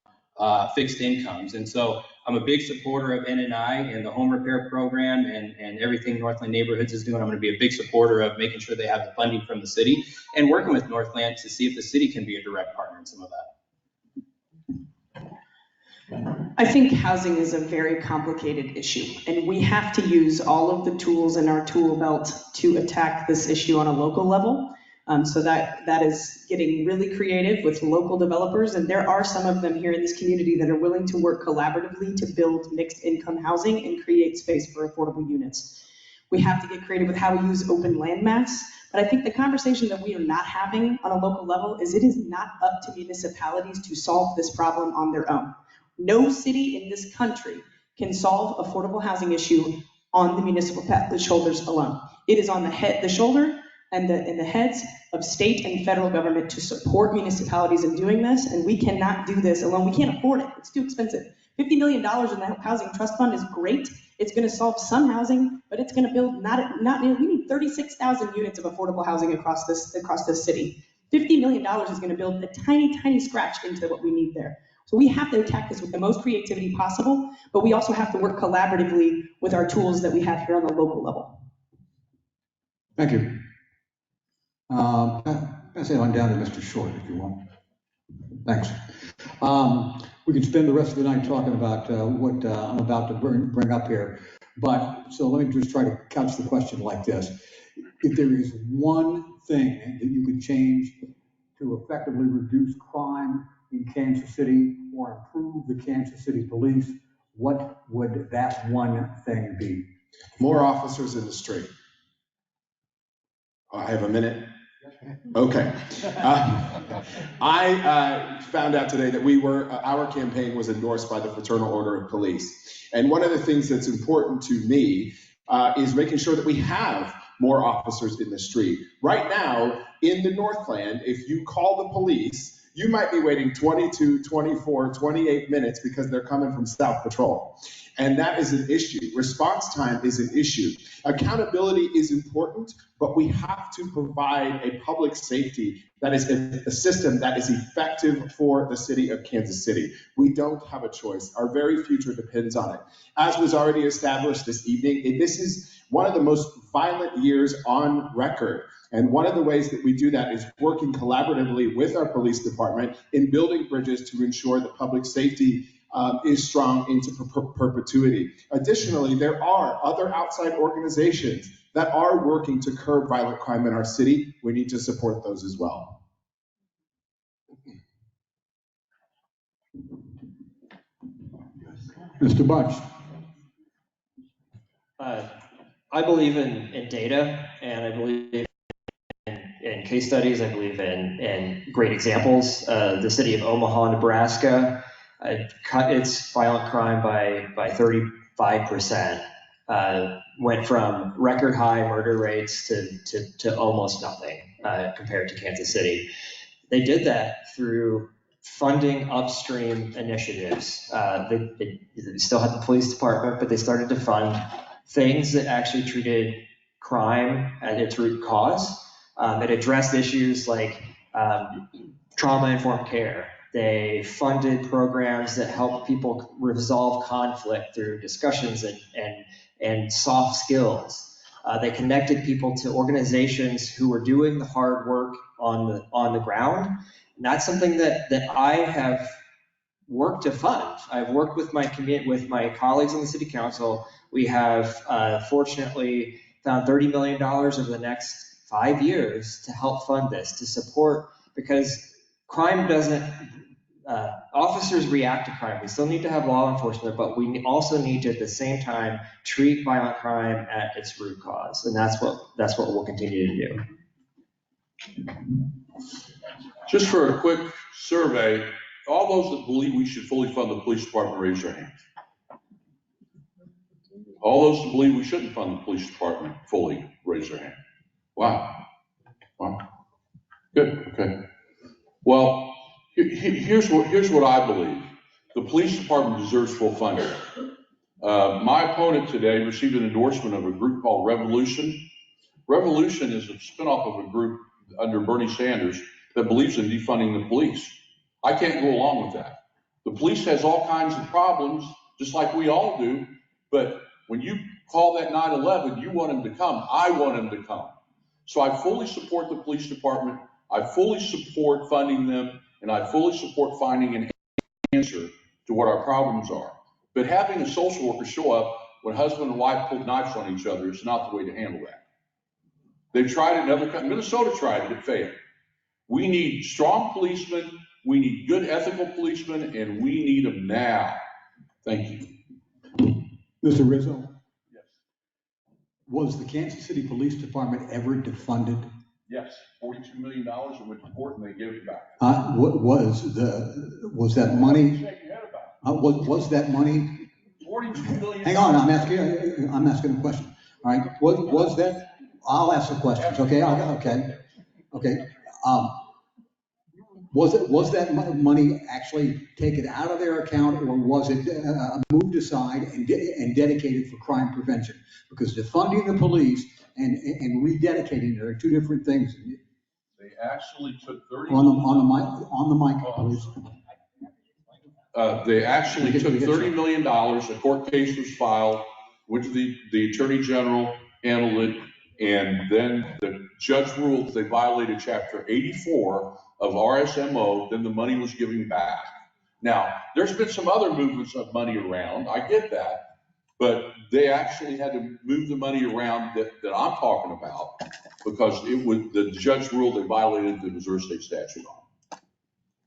fixed incomes. And so I'm a big supporter of NNI and the home repair program and everything Northland Neighborhoods is doing. I'm going to be a big supporter of making sure they have the funding from the city and working with Northland to see if the city can be a direct partner in some of that. I think housing is a very complicated issue, and we have to use all of the tools in our tool belt to attack this issue on a local level. So that is getting really creative with local developers, and there are some of them here in this community that are willing to work collaboratively to build mixed income housing and create space for affordable units. We have to get creative with how we use open land mass. But I think the conversation that we are not having on a local level is it is not up to municipalities to solve this problem on their own. No city in this country can solve affordable housing issue on the municipal shoulders alone. It is on the shoulder and the heads of state and federal government to support municipalities in doing this, and we cannot do this alone. We can't afford it. It's too expensive. $50 million in the housing trust fund is great. It's going to solve some housing, but it's going to build we need 36,000 units of affordable housing across this city. $50 million is going to build a tiny, tiny scratch into what we need there. So we have to attack this with the most creativity possible, but we also have to work collaboratively with our tools that we have here on the local level. Thank you. Pass it on down to Mr. Short if you want. Thanks. We could spend the rest of the night talking about what I'm about to bring up here. So let me just try to couch the question like this. If there is one thing that you could change to effectively reduce crime in Kansas City or improve the Kansas City police, what would that one thing be? More officers in the street. I have a minute. Okay. I found out today that our campaign was endorsed by the Fraternal Order of Police. And one of the things that's important to me is making sure that we have more officers in the street. Right now, in the Northland, if you call the police, you might be waiting 22, 24, 28 minutes because they're coming from South Patrol. And that is an issue. Response time is an issue. Accountability is important, but we have to provide a public safety that is a system that is effective for the city of Kansas City. We don't have a choice. Our very future depends on it. As was already established this evening, this is one of the most violent years on record. And one of the ways that we do that is working collaboratively with our police department in building bridges to ensure that public safety is strong into perpetuity. Additionally, there are other outside organizations that are working to curb violent crime in our city. We need to support those as well. Mr. Bunch. I believe in data, and I believe in case studies. I believe in great examples. The city of Omaha, Nebraska, cut its violent crime by 35%. Went from record high murder rates to almost nothing compared to Kansas City. They did that through funding upstream initiatives. They still had the police department, but they started to fund things that actually treated crime at its root cause. It addressed issues like trauma-informed care. They funded programs that helped people resolve conflict through discussions and soft skills. They connected people to organizations who were doing the hard work on the ground. And that's something that I have worked to fund. I've worked with my colleagues on the city council. We have fortunately found $30 million over the next 5 years to help fund this, to support, because crime doesn't, officers react to crime. We still need to have law enforcement, but we also need to at the same time treat violent crime at its root cause. And that's what we'll continue to do. Just for a quick survey, all those that believe we should fully fund the police department, raise their hands. All those that believe we shouldn't fund the police department fully, raise their hand. Wow. Good, okay. Well, here's what I believe. The police department deserves full funding. My opponent today received an endorsement of a group called Revolution. Revolution is a spinoff of a group under Bernie Sanders that believes in defunding the police. I can't go along with that. The police has all kinds of problems, just like we all do, but when you call that 9/11, you want them to come. I want them to come. So I fully support the police department. I fully support funding them, and I fully support finding an answer to what our problems are. But having a social worker show up when husband and wife pulled knives on each other is not the way to handle that. They've tried it in other countries. Minnesota tried it, it failed. We need strong policemen, we need good ethical policemen, and we need them now. Thank you. Mr. Rizzo? Yes. Was the Kansas City Police Department ever defunded? Yes, $42 million and went to court and they gave it back. Was that money? Shake your head about it. Was that money? $42 million. Hang on, I'm asking a question. All right, was that? I'll ask the questions. Okay, okay. Was that money actually taken out of their account, or was it moved aside and dedicated for crime prevention? Because defunding the police and rededicating it are two different things. They actually took On the mic, please. They actually took $30 million. A court case was filed, went to the Attorney General, handled it, and then the judge ruled they violated Chapter 84 of RSMO, then the money was given back. Now, there's been some other movements of money around, I get that, but they actually had to move the money around that I'm talking about because the judge ruled they violated the Missouri State statute on it.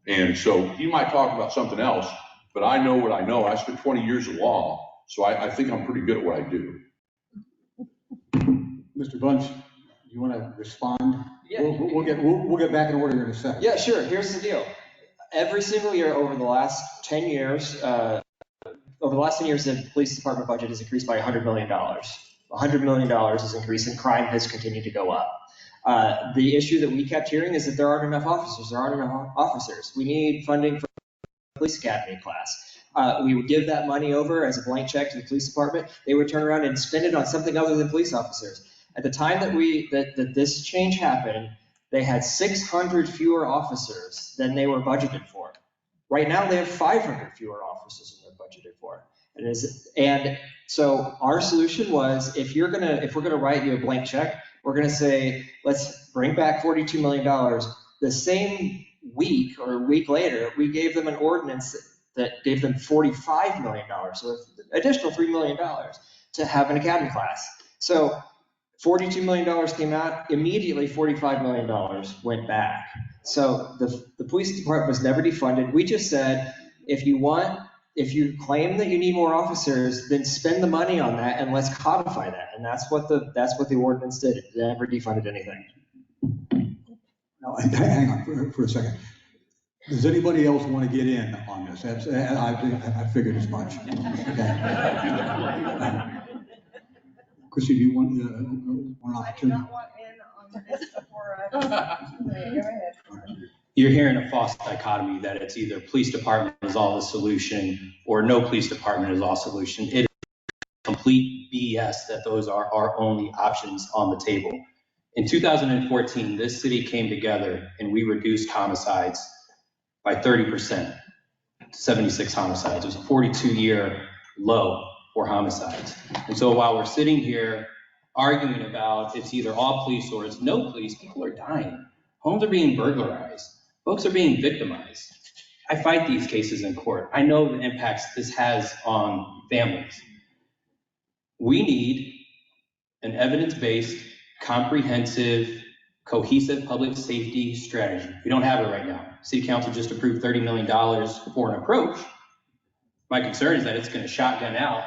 And so he might talk about something else, but I know what I know. I spent 20 years in law, so I think I'm pretty good at what I do. Mr. Bunch, you want to respond? Yeah. We'll get back in order in a second. Yeah, sure. Here's the deal. Every single year over the last 10 years, the police department budget has increased by $100 million. $100 million has increased, and crime has continued to go up. The issue that we kept hearing is that there aren't enough officers. We need funding for the police academy class. We would give that money over as a blank check to the police department. They would turn around and spend it on something other than police officers. At the time that this change happened, they had 600 fewer officers than they were budgeted for. Right now, they have 500 fewer officers than they're budgeted for. And so our solution was, if we're gonna write you a blank check, we're gonna say, let's bring back $42 million. The same week or a week later, we gave them an ordinance that gave them $45 million, so an additional $3 million to have an academy class. So $42 million came out, immediately $45 million went back. So the police department was never defunded. We just said, if you claim that you need more officers, then spend the money on that and let's codify that. And that's what the ordinance did. It never defunded anything. Now, hang on for a second. Does anybody else want to get in on this? I figured as much. Okay. Chrissy, do you want an opportunity? I do not want in on this before go ahead. You're hearing a false dichotomy that it's either police department is all the solution or no police department is all solution. It is complete BS that those are our only options on the table. In 2014, this city came together and we reduced homicides by 30% to 76 homicides. It was a 42-year low for homicides. And so while we're sitting here arguing about it's either all police or it's no police, people are dying. Homes are being burglarized. Folks are being victimized. I fight these cases in court. I know the impacts this has on families. We need an evidence-based, comprehensive, cohesive public safety strategy. We don't have it right now. City Council just approved $30 million for an approach. My concern is that it's going to shotgun out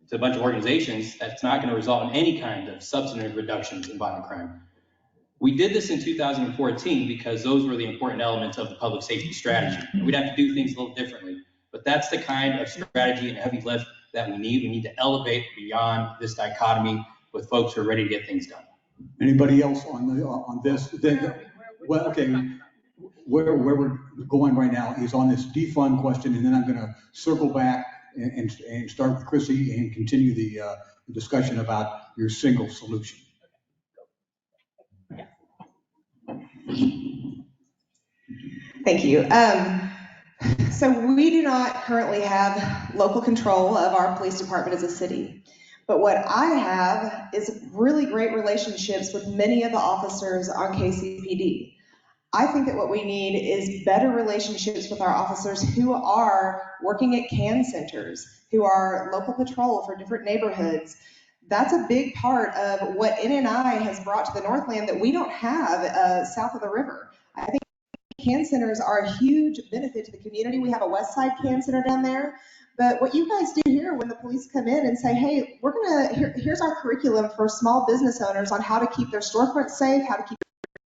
to a bunch of organizations that's not going to result in any kind of substantive reductions in violent crime. We did this in 2014 because those were the important elements of the public safety strategy. We'd have to do things a little differently, but that's the kind of strategy and heavy lift that we need. We need to elevate beyond this dichotomy with folks who are ready to get things done. Anybody else on this? Well, okay, where we're going right now is on this defund question, and then I'm going to circle back and start with Chrissy and continue the discussion about your single solution. Thank you. So we do not currently have local control of our police department as a city. But what I have is really great relationships with many of the officers on KCPD. I think that what we need is better relationships with our officers who are working at CAN centers, who are local patrol for different neighborhoods. That's a big part of what NNI has brought to the Northland that we don't have south of the river. I think CAN centers are a huge benefit to the community. We have a West Side CAN center down there. But what you guys do here when the police come in and say, hey, here's our curriculum for small business owners on how to keep their storefront safe, how to keep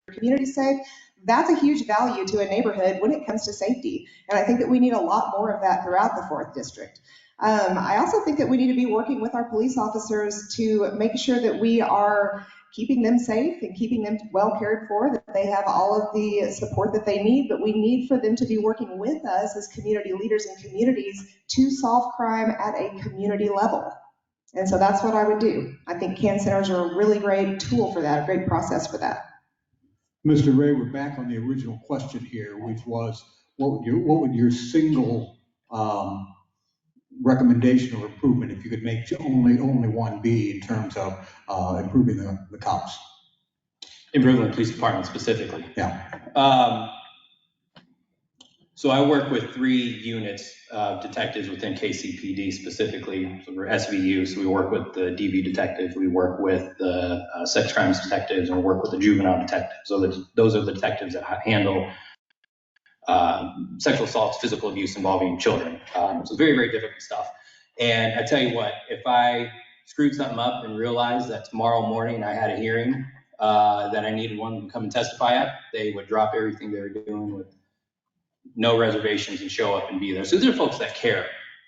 their community safe, that's a huge value to a neighborhood when it comes to safety. And I think that we need a lot more of that throughout the 4th District. I also think that we need to be working with our police officers to make sure that we are keeping them safe and keeping them well cared for, that they have all of the support that they need, but we need for them to be working with us as community leaders in communities to solve crime at a community level. And so that's what I would do. I think CAN centers are a really great tool for that, a great process for that. Mr. Ray, we're back on the original question here, which was, what would your single recommendation or improvement, if you could make only one, be in terms of improving the cops? Improving the police department specifically. Yeah. So I work with 3 units of detectives within KCPD specifically. So we're SVU, so we work with the DV detectives, we work with the sex crimes detectives, and we work with the juvenile detectives. So those are the detectives that handle sexual assaults, physical abuse involving children. So very, very difficult stuff. And I tell you what, if I screwed something up and realized that tomorrow morning I had a hearing that I needed one to come and testify at, they would drop everything they were doing with no reservations and show up and be there. So these are folks that care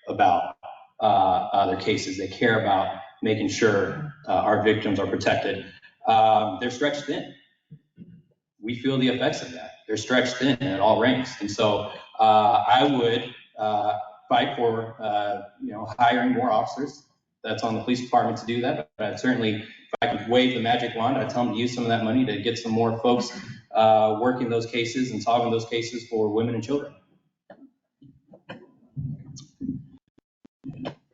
about their cases. They care about making sure our victims are protected. They're stretched thin. We feel the effects of that. They're stretched thin at all ranks. And so I would fight for hiring more officers. That's on the police department to do that. But I'd certainly, if I could wave the magic wand, I'd tell them to use some of that money to get some more folks working those cases and solving those cases for women and children.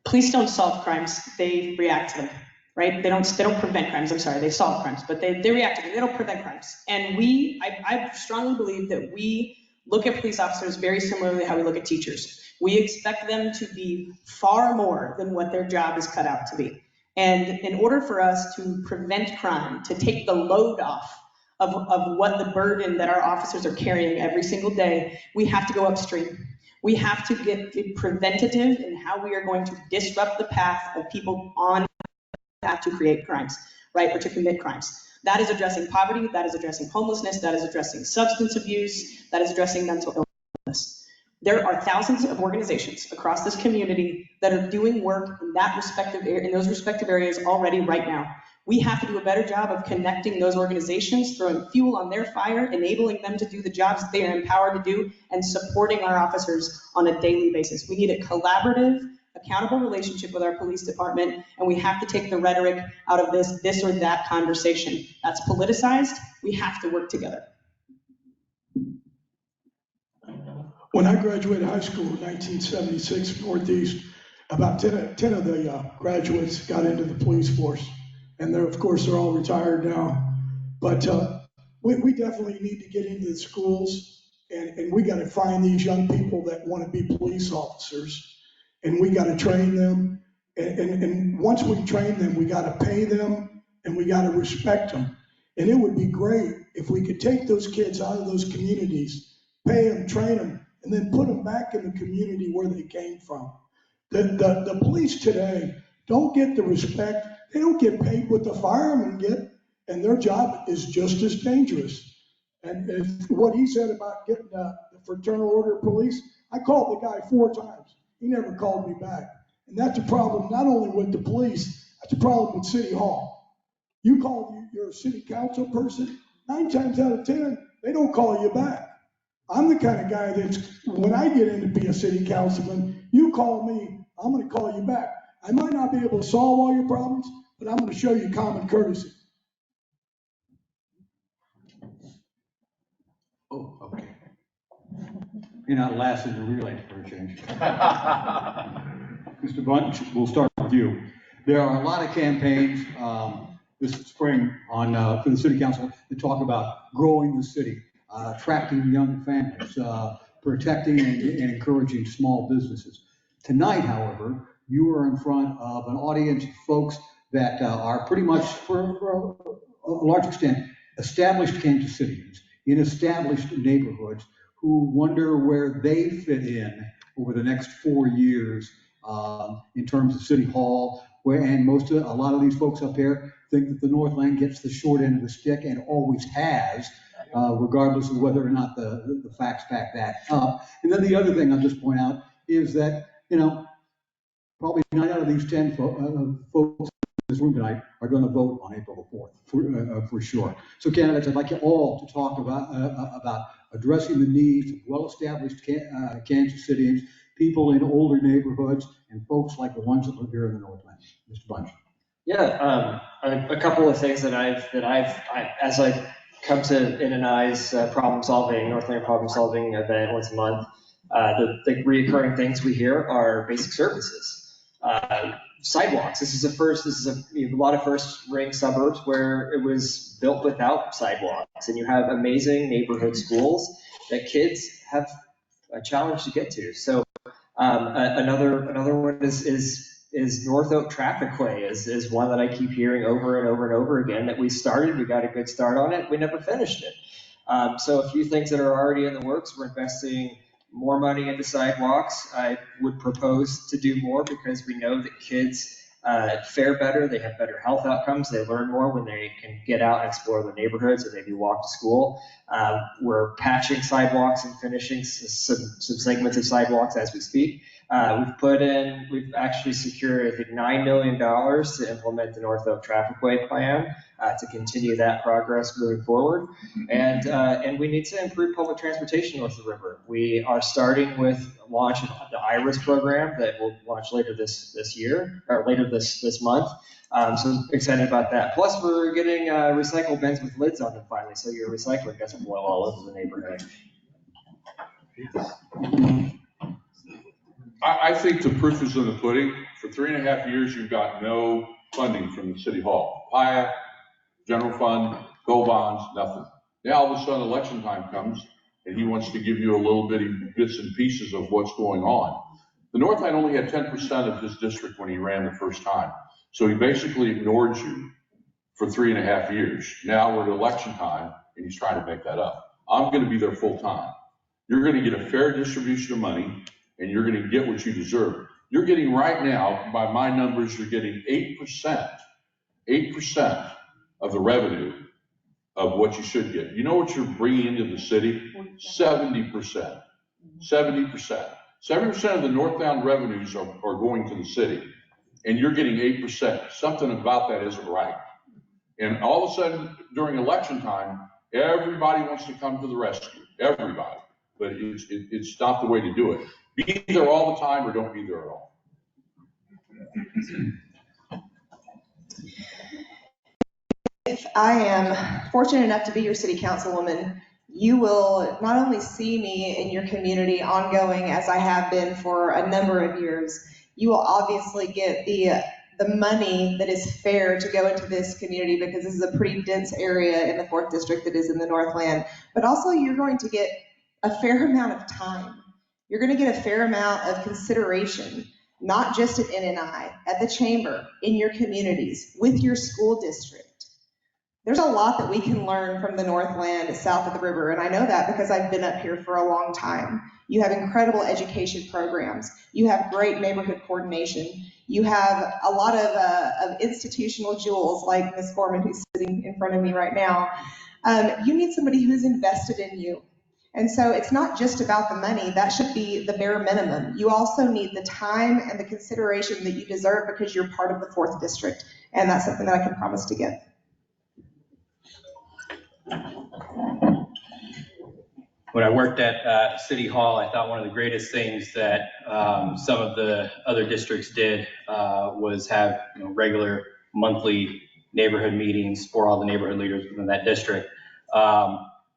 Police don't solve crimes, they react to them, right? They don't prevent crimes, I'm sorry, they solve crimes, but they react to them, they don't prevent crimes. And I strongly believe that we look at police officers very similarly to how we look at teachers. We expect them to be far more than what their job is cut out to be. And in order for us to prevent crime, to take the load off of what the burden that our officers are carrying every single day, we have to go upstream. We have to get preventative in how we are going to disrupt the path of people on the path to create crimes, right, or to commit crimes. That is addressing poverty, that is addressing homelessness, that is addressing substance abuse, that is addressing mental illness. There are thousands of organizations across this community that are doing work in those respective areas already right now. We have to do a better job of connecting those organizations, throwing fuel on their fire, enabling them to do the jobs they are empowered to do, and supporting our officers on a daily basis. We need a collaborative, accountable relationship with our police department, and we have to take the rhetoric out of this or that conversation. That's politicized. We have to work together. When I graduated high school in 1976, Northeast, about 10 of the graduates got into the police force. And of course, they're all retired now. But we definitely need to get into the schools, and we got to find these young people that want to be police officers, and we got to train them. And once we train them, we got to pay them, and we got to respect them. And it would be great if we could take those kids out of those communities, pay them, train them, and then put them back in the community where they came from. The police today don't get the respect. They don't get paid what the firemen get, and their job is just as dangerous. And what he said about getting the fraternal order of police, I called the guy 4 times. He never called me back. And that's a problem not only with the police, that's a problem with City Hall. You call, you're a city council person, 9 times out of 10, they don't call you back. I'm the kind of guy that's, when I get in to be a city councilman, you call me, I'm gonna call you back. I might not be able to solve all your problems, but I'm gonna show you common courtesy. Oh, okay. You're not last in the relay for a change. Mr. Bunch, we'll start with you. There are a lot of campaigns this spring for the city council to talk about growing the city, attracting young families, protecting and encouraging small businesses. Tonight, however, you are in front of an audience of folks that are pretty much, for a large extent, established Kansas Cityans in established neighborhoods who wonder where they fit in over the next 4 years in terms of City Hall, and a lot of these folks up here think that the Northland gets the short end of the stick and always has, regardless of whether or not the facts back that up. And then the other thing I'll just point out is that, probably 9 out of these 10 folks in this room tonight are going to vote on April the 4th, for sure. So candidates, I'd like you all to talk about addressing the needs of well-established Kansas Cityans, people in older neighborhoods, and folks like the ones that live here in the Northland. Mr. Bunch. Yeah, a couple of things that I've as I come to NNI's Northland problem solving event once a month, the recurring things we hear are basic services. Sidewalks. This is a lot of first ring suburbs where it was built without sidewalks, and you have amazing neighborhood schools that kids have a challenge to get to. So another one is North Oak Trafficway is one that I keep hearing over and over and over again that we got a good start on it, we never finished it. So a few things that are already in the works, we're investing more money into sidewalks. I would propose to do more because we know that kids fare better, they have better health outcomes, they learn more when they can get out and explore their neighborhoods or maybe walk to school. We're patching sidewalks and finishing some segments of sidewalks as we speak. We've actually secured, I think, $9 million to implement the North Oak Trafficway plan to continue that progress moving forward. And we need to improve public transportation north of the river. We are starting with launch of the IRIS program that will launch later this year, or later this month. So I'm excited about that. Plus, we're getting recycle bins with lids on them finally, so your recycling doesn't boil all over the neighborhood. I think the proof is in the pudding. For 3.5 years, you've got no funding from the City Hall. PIA, general fund, go bonds, nothing. Now all of a sudden election time comes and he wants to give you a little bitty bits and pieces of what's going on. The Northland only had 10% of his district when he ran the first time. So he basically ignored you for 3.5 years. Now we're at election time and he's trying to make that up. I'm going to be there full time. You're going to get a fair distribution of money and you're going to get what you deserve. You're getting right now, by my numbers, you're getting 8% of the revenue of what you should get. You know what you're bringing into the city? 70%. 70%. 70% of the Northbound revenues are going to the city, and you're getting 8%. Something about that isn't right. And all of a sudden, during election time, everybody wants to come to the rescue. Everybody. But it's not the way to do it. Be there all the time or don't be there at all. If I am fortunate enough to be your city councilwoman, you will not only see me in your community ongoing as I have been for a number of years, you will obviously get the money that is fair to go into this community because this is a pretty dense area in the 4th District that is in the Northland. But also you're going to get a fair amount of time. You're going to get a fair amount of consideration, not just at NNI, at the chamber, in your communities, with your school district. There's a lot that we can learn from the Northland south of the river, and I know that because I've been up here for a long time. You have incredible education programs. You have great neighborhood coordination. You have a lot of institutional jewels like Ms. Gorman, who's sitting in front of me right now. You need somebody who's invested in you. And so it's not just about the money. That should be the bare minimum. You also need the time and the consideration that you deserve because you're part of the 4th District. And that's something that I can promise to give. When I worked at City Hall, I thought one of the greatest things that some of the other districts did was have regular monthly neighborhood meetings for all the neighborhood leaders within that district.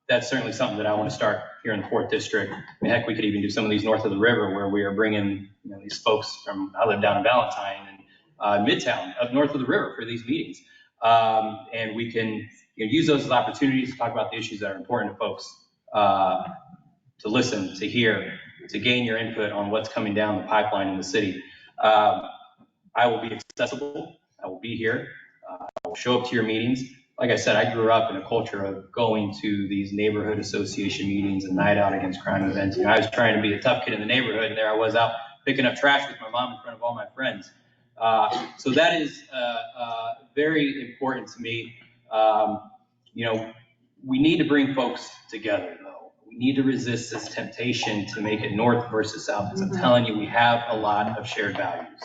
That's certainly something that I want to start here in the 4th District. I mean, heck, we could even do some of these north of the river where we are bringing these folks from, I live down in Valentine and Midtown up north of the river for these meetings. And we can use those as opportunities to talk about the issues that are important to folks, to listen, to hear, to gain your input on what's coming down the pipeline in the city. I will be accessible. I will be here. I will show up to your meetings. Like I said, I grew up in a culture of going to these neighborhood association meetings and night out against crime events. I was trying to be a tough kid in the neighborhood, and there I was out picking up trash with my mom in front of all my friends. So that is very important to me. You know, we need to bring folks together, though. We need to resist this temptation to make it north versus south, because I'm telling you, we have a lot of shared values.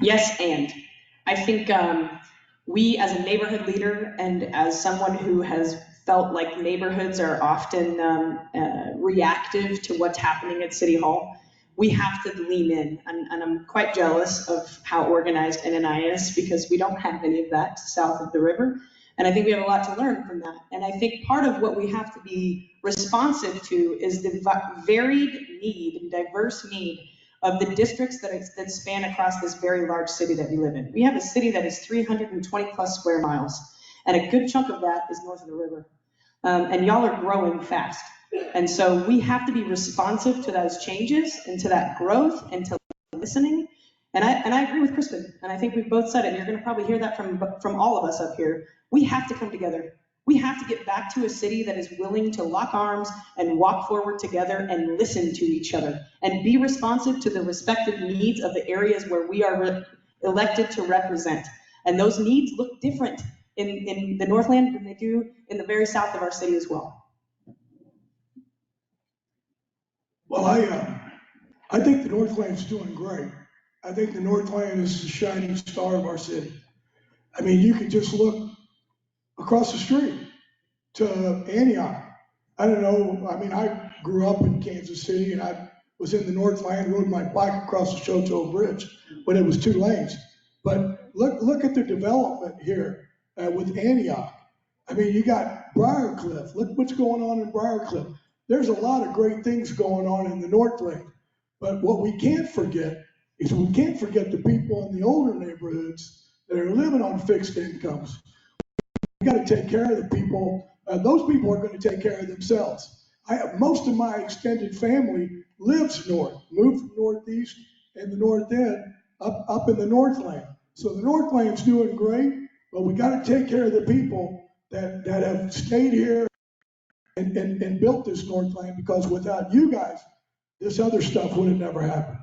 Yes, and I think we as a neighborhood leader and as someone who has felt like neighborhoods are often reactive to what's happening at City Hall, we have to lean in. And I'm quite jealous of how organized NNI is, because we don't have any of that south of the river. And I think we have a lot to learn from that. And I think part of what we have to be responsive to is the varied need and diverse need of the districts that span across this very large city that we live in. We have a city that is 320 plus square miles, and a good chunk of that is north of the river. And y'all are growing fast. And so we have to be responsive to those changes and to that growth and to listening. And I agree with Crispin, and I think we've both said it, and you're gonna probably hear that from all of us up here. We have to come together. We have to get back to a city that is willing to lock arms and walk forward together and listen to each other and be responsive to the respective needs of the areas where we are elected to represent. And those needs look different in the Northland than they do in the very south of our city as well. Well, I think the Northland's doing great. I think the Northland is the shining star of our city. I mean, you could just look across the street to Antioch. I don't know, I mean, I grew up in Kansas City and I was in the Northland, rode my bike across the Choteau Bridge when it was 2 lanes. But look at the development here with Antioch. I mean, you got Briarcliff. Look what's going on in Briarcliff. There's a lot of great things going on in the Northland. But what we can't forget is we can't forget the people in the older neighborhoods that are living on fixed incomes. We got to take care of the people. Those people are going to take care of themselves. Most of my extended family lives north, moved from Northeast and the North End up in the Northland. So the Northland's doing great, but we got to take care of the people that have stayed here and built this Northland, because without you guys, this other stuff would have never happened.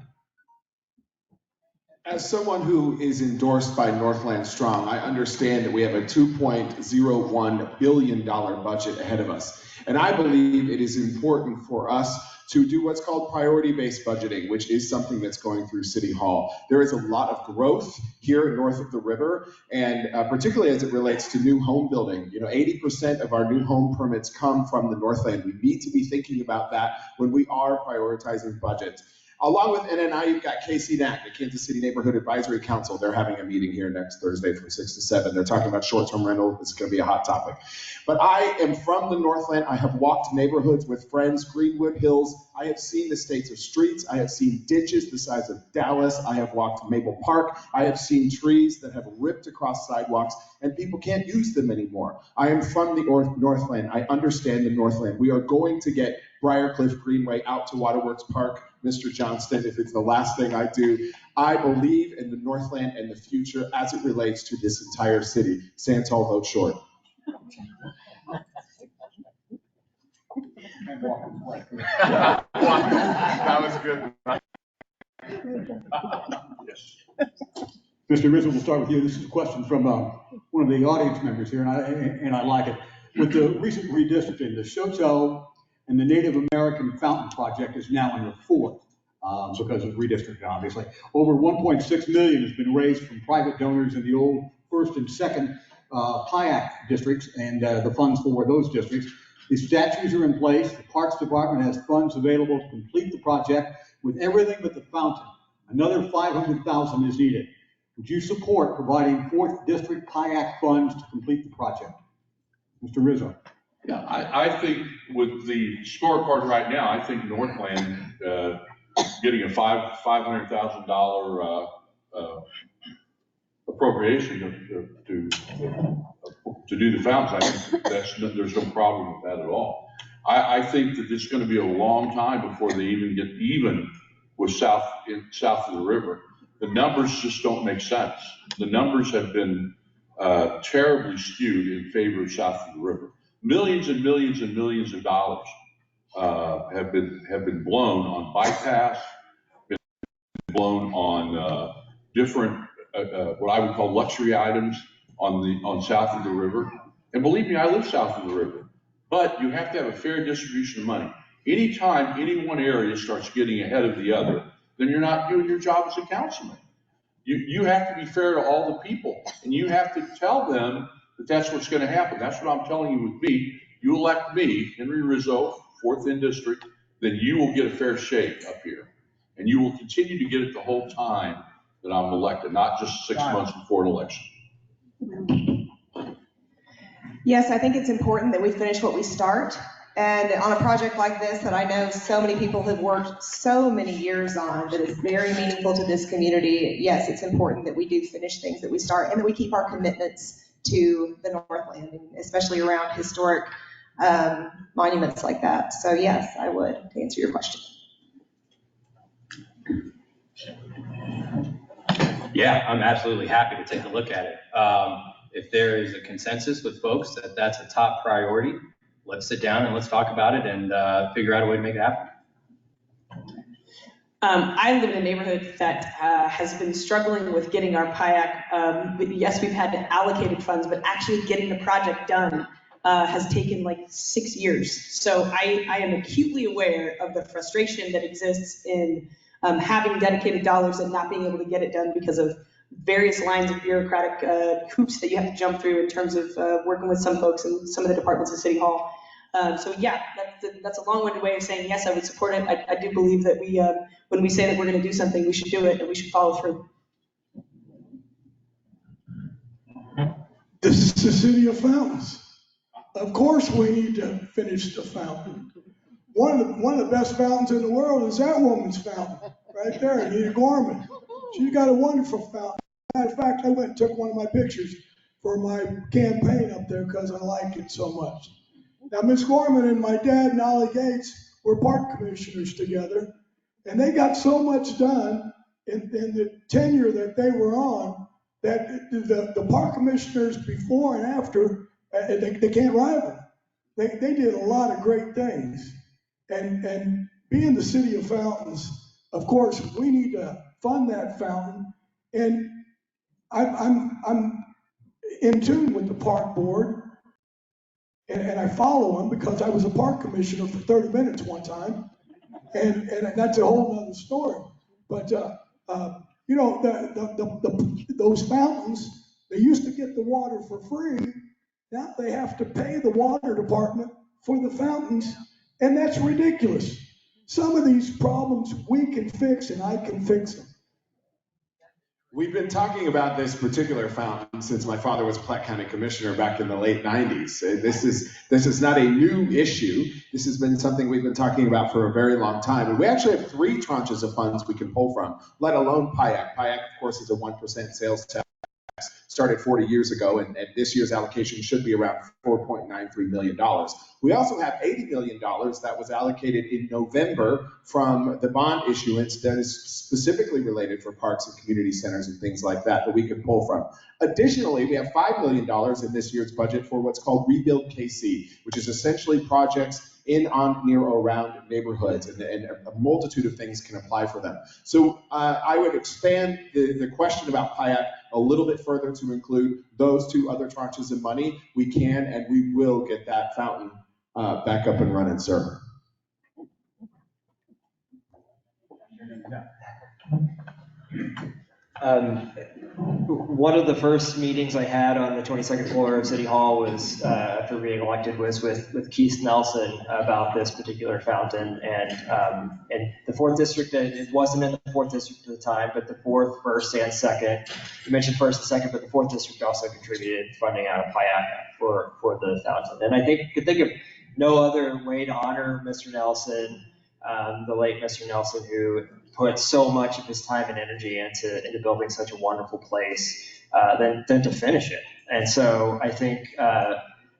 As someone who is endorsed by Northland Strong, I understand that we have a $2.01 billion budget ahead of us. And I believe it is important for us to do what's called priority-based budgeting, which is something that's going through City Hall. There is a lot of growth here north of the river, and particularly as it relates to new home building. You know, 80% of our new home permits come from the Northland. We need to be thinking about that when we are prioritizing budget. Along with NNI, you've got KCNAC, the Kansas City Neighborhood Advisory Council. They're having a meeting here next Thursday from 6 to 7. They're talking about short-term rental. It's going to be a hot topic. But I am from the Northland. I have walked neighborhoods with friends, Greenwood Hills. I have seen the states of streets. I have seen ditches the size of Dallas. I have walked Maple Park. I have seen trees that have ripped across sidewalks, and people can't use them anymore. I am from the Northland. I understand the Northland. We are going to get Briarcliff Greenway out to Waterworks Park. Mr. Johnston, if it's the last thing I do, I believe in the Northland and the future as it relates to this entire city. Santol, vote short. That was good. Mr. Rizzo, we'll start with you. This is a question from one of the audience members here, and I like it. With the recent redistricting, the Choteau and the Native American Fountain Project is now in the 4th because of redistricting, obviously. Over 1.6 million has been raised from private donors in the old 1st and 2nd PIAC districts and the funds for those districts. The statues are in place. The Parks Department has funds available to complete the project with everything but the fountain. Another 500,000 is needed. Would you support providing 4th District PIAC funds to complete the project? Mr. Rizzo. Yeah, I think with the smart part right now, I think Northland getting a $500,000 appropriation to do the fountains, I think there's no problem with that at all. I think that it's going to be a long time before they even get even with south of the river. The numbers just don't make sense. The numbers have been terribly skewed in favor of south of the river. Millions and millions and millions of dollars have been blown on bypass, been blown on different what I would call luxury items on south of the river. And believe me, I live south of the river. But you have to have a fair distribution of money. Anytime any one area starts getting ahead of the other, then you're not doing your job as a councilman. You have to be fair to all the people, and you have to tell them that that's what's going to happen. That's what I'm telling you with me. You elect me, Henry Rizzo, 4th in District, then you will get a fair shake up here. And you will continue to get it the whole time that I'm elected, not just 6 months before an election. Yes, I think it's important that we finish what we start. And on a project like this that I know so many people have worked so many years on, that is very meaningful to this community, yes, it's important that we do finish things that we start and that we keep our commitments to the Northland, and especially around historic monuments like that. So yes, I would, to answer your question. Yeah, I'm absolutely happy to take a look at it. If there is a consensus with folks that that's a top priority, let's sit down and let's talk about it and figure out a way to make it happen. I live in a neighborhood that has been struggling with getting our PIAC. Yes, we've had allocated funds, but actually getting the project done has taken like 6 years. So I am acutely aware of the frustration that exists in having dedicated dollars and not being able to get it done because of various lines of bureaucratic hoops that you have to jump through in terms of working with some folks and some of the departments at City Hall. So yeah, that's a long-winded way of saying, yes, I would support it. I do believe that we, when we say that we're going to do something, we should do it and we should follow through. This is the city of fountains. Of course we need to finish the fountain. One of the best fountains in the world is that woman's fountain, right there, Anita Gorman. She's got a wonderful fountain. Matter of fact, I went and took one of my pictures for my campaign up there because I like it so much. Now, Miss Gorman and my dad, Nolly Gates, were park commissioners together, and they got so much done in the tenure that they were on that the park commissioners before and after, they can't rival. They did a lot of great things. And being the city of fountains, of course, we need to fund that fountain. And I'm in tune with the park board, and I follow them because I was a park commissioner for 30 minutes one time, and that's a whole nother story. But you know, those fountains, they used to get the water for free. Now they have to pay the water department for the fountains, and that's ridiculous. Some of these problems we can fix, and I can fix them. We've been talking about this particular fountain since my father was Platte County Commissioner back in the late 90s. This is not a new issue. This has been something we've been talking about for a very long time. And we actually have 3 tranches of funds we can pull from, let alone PIAC. PIAC, of course, is a 1% sales tax. Started 40 years ago, and this year's allocation should be around $4.93 million. We also have $80 million that was allocated in November from the bond issuance that is specifically related for parks and community centers and things like that we could pull from. Additionally, we have $5 million in this year's budget for what's called Rebuild KC, which is essentially projects in, on, near, or around neighborhoods, and a multitude of things can apply for them. So I would expand the question about PIAC a little bit further to include those 2 other tranches of money. We can and we will get that fountain back up and running, sir. One of the first meetings I had on the 22nd floor of City Hall was, after being elected, was with Keith Nelson about this particular fountain. And the 4th District, it wasn't in the 4th District at the time, but the 4th, 1st, and 2nd. You mentioned 1st and 2nd, but the 4th District also contributed funding out of PIAC for the fountain. And I could think of no other way to honor Mr. Nelson, the late Mr. Nelson, who put so much of his time and energy into building such a wonderful place, than to finish it. And so I think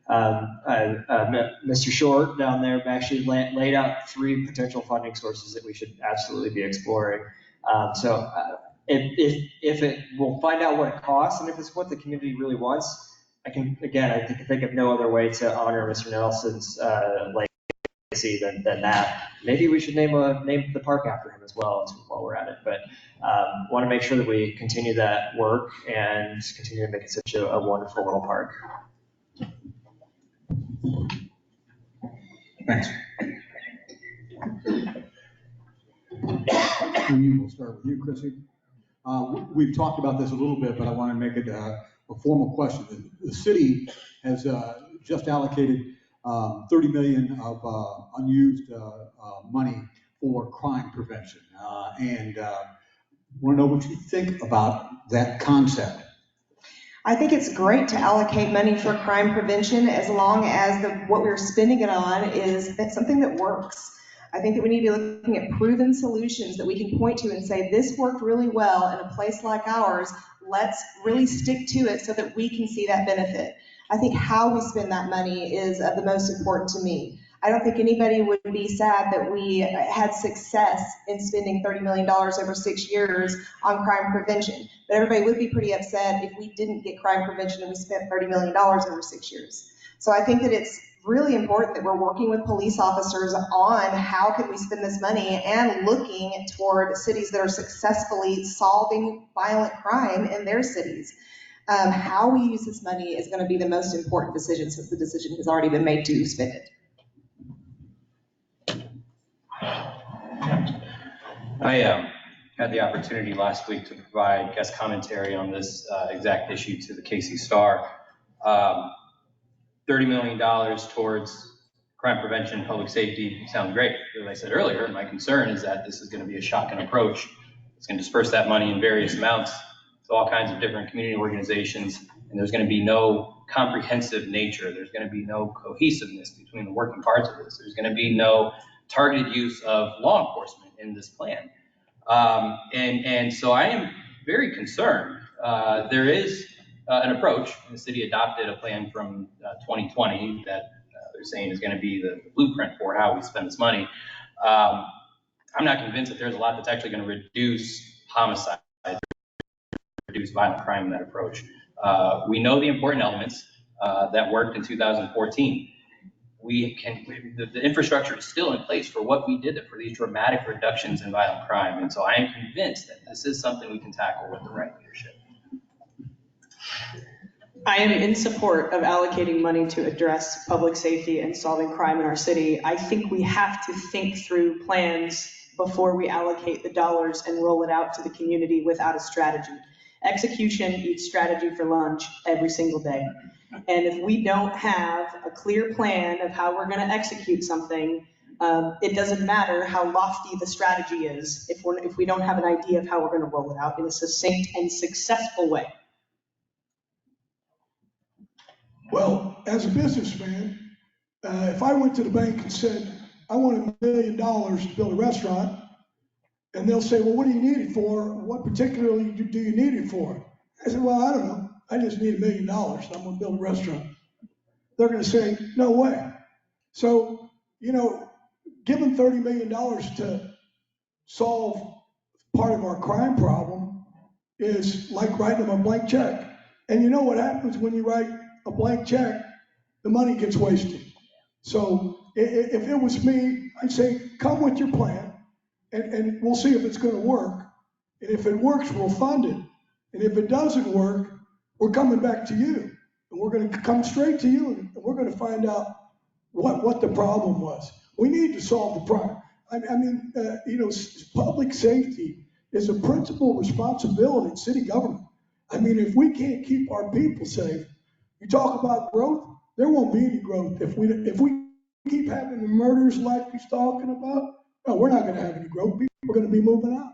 Mr. Short down there actually laid out 3 potential funding sources that we should absolutely be exploring. So if it, we'll find out what it costs, and if it's what the community really wants, I can think of no other way to honor Mr. Nelson's KC than that. Maybe we should name the park after him as well while we're at it. But want to make sure that we continue that work and continue to make it such a wonderful little park. Thanks. We'll start with you, Chrissy. We've talked about this a little bit, but I want to make it a formal question. The city has just allocated 30 million of unused money for crime prevention, and want to know what you think about that concept. I think it's great to allocate money for crime prevention as long as what we're spending it on is something that works. I think that we need to be looking at proven solutions that we can point to and say, this worked really well in a place like ours. Let's really stick to it so that we can see that benefit. I think how we spend that money is the most important to me. I don't think anybody would be sad that we had success in spending $30 million over 6 years on crime prevention. But everybody would be pretty upset if we didn't get crime prevention and we spent $30 million over 6 years. So I think that it's really important that we're working with police officers on how can we spend this money and looking toward cities that are successfully solving violent crime in their cities. How we use this money is going to be the most important decision since the decision has already been made to spend it. I had the opportunity last week to provide guest commentary on this exact issue to the KC Star. $30 million towards crime prevention and public safety sounds great. As I said earlier, my concern is that this is going to be a shotgun approach. It's going to disperse that money in various amounts to all kinds of different community organizations, and there's going to be no comprehensive nature. There's going to be no cohesiveness between the working parts of this. There's going to be no targeted use of law enforcement in this plan. And so I am very concerned. There is an approach, and the city adopted a plan from 2020 that they're saying is going to be the blueprint for how we spend this money. I'm not convinced that there's a lot that's actually going to reduce homicide, reduce violent crime in that approach. We know the important elements that worked in 2014. The infrastructure is still in place for what we did for these dramatic reductions in violent crime. And so I am convinced that this is something we can tackle with the right leadership. I am in support of allocating money to address public safety and solving crime in our city. I think we have to think through plans before we allocate the dollars and roll it out to the community without a strategy. Execution eats strategy for lunch every single day. And if we don't have a clear plan of how we're going to execute something, it doesn't matter how lofty the strategy is if we don't have an idea of how we're going to roll it out in a succinct and successful way. Well, as a businessman, if I went to the bank and said, I want $1 million to build a restaurant, and they'll say, well, what do you need it for? What particularly do you need it for? I said, well, I don't know. I just need $1 million. I'm going to build a restaurant. They're going to say, no way. So, giving $30 million to solve part of our crime problem is like writing them a blank check. And you know what happens when you write a blank check? The money gets wasted. So if it was me, I'd say, come with your plan, and we'll see if it's going to work. And if it works, we'll fund it. And if it doesn't work, we're coming back to you. And we're going to come straight to you, and we're going to find out what the problem was. We need to solve the problem. Public safety is a principal responsibility in city government. If we can't keep our people safe, you talk about growth, there won't be any growth. If we keep having the murders like he's talking about, no, we're not going to have any growth. People are going to be moving out.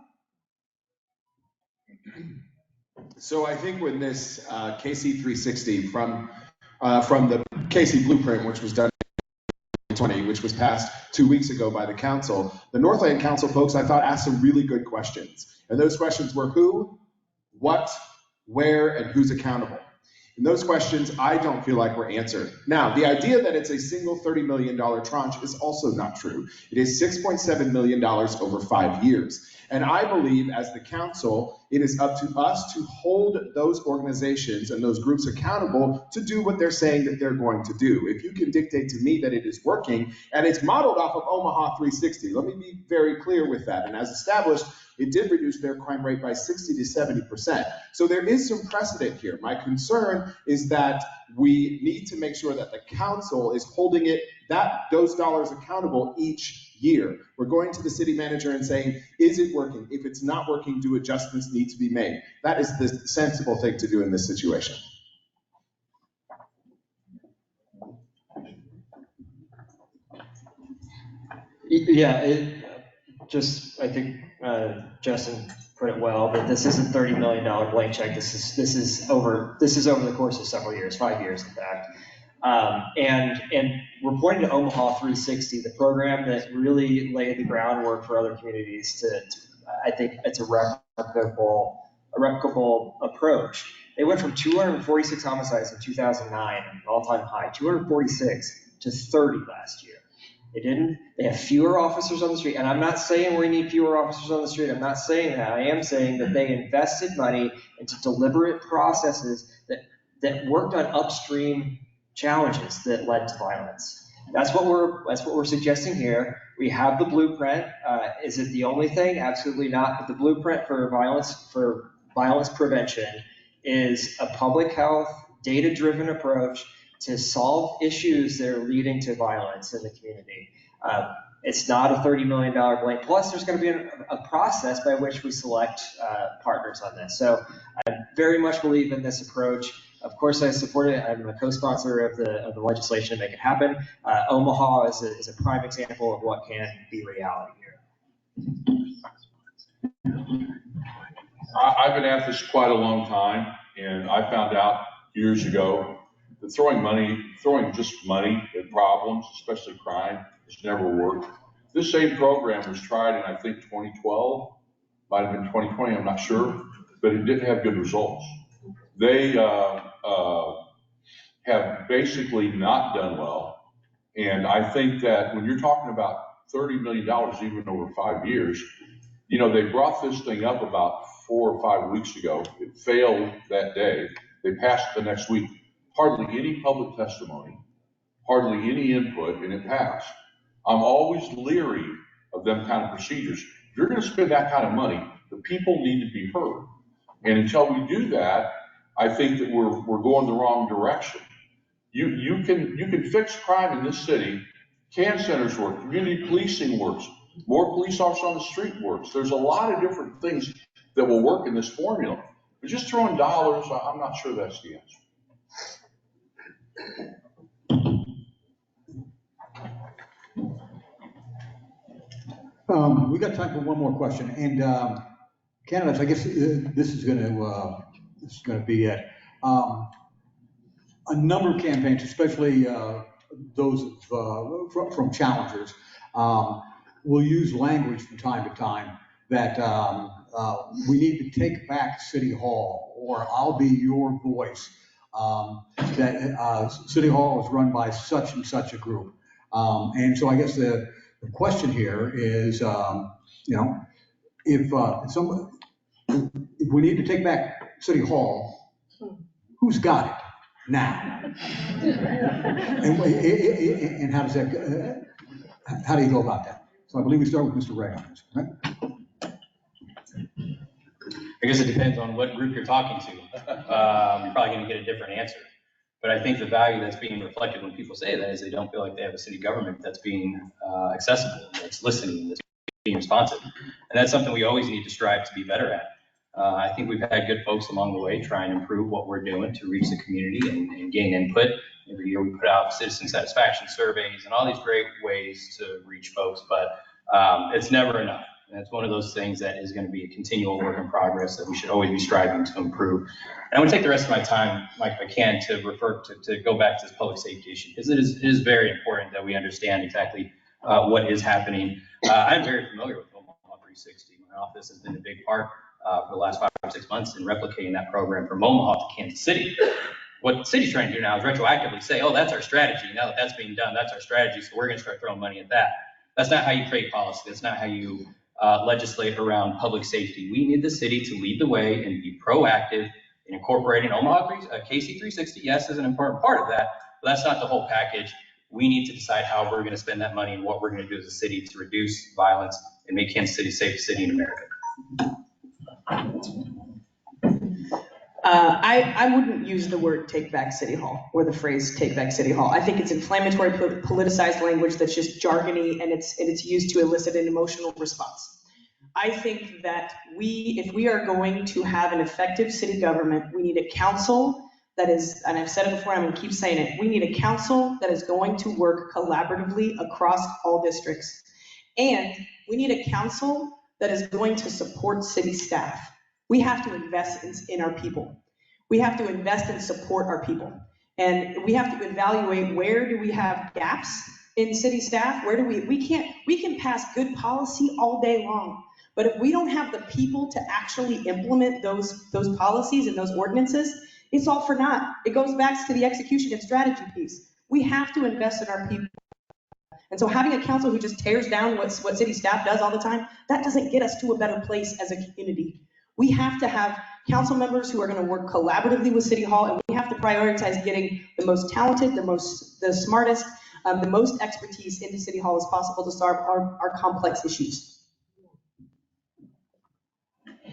So I think when this KC 360 from the KC Blueprint, which was done in 2020, which was passed 2 weeks ago by the council, the Northland Council folks, I thought, asked some really good questions. And those questions were who, what, where, and who's accountable. And those questions I don't feel like were answered. Now, the idea that it's a single $30 million tranche is also not true. It is $6.7 million over 5 years. And I believe as the council, it is up to us to hold those organizations and those groups accountable to do what they're saying that they're going to do. If you can dictate to me that it is working, and it's modeled off of Omaha 360, let me be very clear with that. And as established, it did reduce their crime rate by 60 to 70%. So there is some precedent here. My concern is that we need to make sure that the council is holding those dollars accountable each year. We're going to the city manager and saying, is it working? If it's not working, do adjustments need to be made? That is the sensible thing to do in this situation. Yeah, I think Justin put it well, but this isn't $30 million blank check. This is over the course of several years, 5 years in fact. And we're pointing to Omaha 360, the program that really laid the groundwork for other communities I think it's a replicable approach. They went from 246 homicides in 2009, an all-time high, 246 to 30 last year. They have fewer officers on the street, and I'm not saying we need fewer officers on the street. I'm not saying that. I am saying that they invested money into deliberate processes that worked on upstream challenges that led to violence. That's what we're suggesting here. We have the blueprint. Is it the only thing? Absolutely not. But the blueprint for violence prevention is a public health, data-driven approach to solve issues that are leading to violence in the community. It's not a $30 million blank. Plus, there's going to be a process by which we select partners on this. So I very much believe in this approach. Of course, I support it. I'm a co-sponsor of the legislation to make it happen. Omaha is a prime example of what can be reality here. I've been at this quite a long time, and I found out years ago that throwing just money at problems, especially crime, has never worked. This same program was tried in, I think, 2012, might have been 2020, I'm not sure, but it didn't have good results. They have basically not done well. And I think that when you're talking about $30 million, even over 5 years, they brought this thing up about 4 or 5 weeks ago. It failed that day. They passed it the next week. Hardly any public testimony, hardly any input, and it passed. I'm always leery of them kind of procedures. If you're going to spend that kind of money, the people need to be heard. And until we do that, I think that we're going the wrong direction. You can fix crime in this city. CAN centers work, community policing works, more police officers on the street works. There's a lot of different things that will work in this formula. But just throwing dollars, I'm not sure that's the answer. We got time for one more question, and candidates, I guess this is going to be it. A number of campaigns, especially those from challengers, will use language from time to time that we need to take back City Hall, or I'll be your voice. That City Hall is run by such and such a group, and so I guess the question here is, if we need to take back City Hall, who's got it now? And how does that? How do you go about that? So I believe we start with Mr. Ray on this, right? I guess it depends on what group you're talking to. You're probably going to get a different answer. But I think the value that's being reflected when people say that is they don't feel like they have a city government that's being accessible, that's listening, that's being responsive. And that's something we always need to strive to be better at. I think we've had good folks along the way try and improve what we're doing to reach the community and gain input. Every year we put out citizen satisfaction surveys and all these great ways to reach folks, but it's never enough. And it's one of those things that is going to be a continual work in progress that we should always be striving to improve. And I'm going to take the rest of my time, Mike, if I can, to go back to this public safety issue, because it is very important that we understand exactly what is happening. I'm very familiar with Omaha 360. My office has been a big part for the last 5 or 6 months in replicating that program from Omaha to Kansas City. What the city's trying to do now is retroactively say, oh, that's our strategy. Now that that's being done, that's our strategy. So we're going to start throwing money at that. That's not how you create policy. That's not how you legislate around public safety. We need the city to lead the way and be proactive in incorporating KC 360. Yes, is an important part of that, but that's not the whole package. We need to decide how we're going to spend that money and what we're going to do as a city to reduce violence and make Kansas City a safe city in America. I wouldn't use the word take back City Hall or the phrase take back City Hall. I think it's inflammatory, politicized language that's just jargony, and it's used to elicit an emotional response. I think that if we are going to have an effective city government, we need a council that is, and I've said it before, I'm going to keep saying it, we need a council that is going to work collaboratively across all districts. And we need a council that is going to support city staff. We have to invest in our people. We have to invest and support our people. And we have to evaluate, where do we have gaps in city staff? Where do we can pass good policy all day long, but if we don't have the people to actually implement those policies and those ordinances, it's all for naught. It goes back to the execution and strategy piece. We have to invest in our people. And so having a council who just tears down what city staff does all the time, that doesn't get us to a better place as a community. We have to have council members who are going to work collaboratively with City Hall, and we have to prioritize getting the most talented, the smartest, the most expertise into City Hall as possible to solve our complex issues.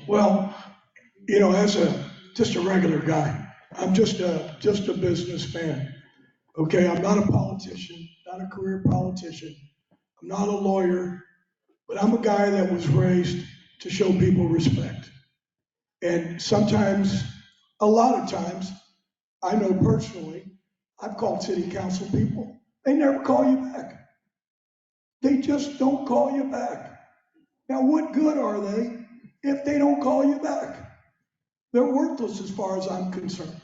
Well, as just a regular guy, I'm just a businessman. Okay, I'm not a politician, not a career politician. I'm not a lawyer, but I'm a guy that was raised to show people respect. And sometimes, a lot of times, I know personally, I've called city council people. They never call you back. They just don't call you back. Now, what good are they if they don't call you back? They're worthless as far as I'm concerned.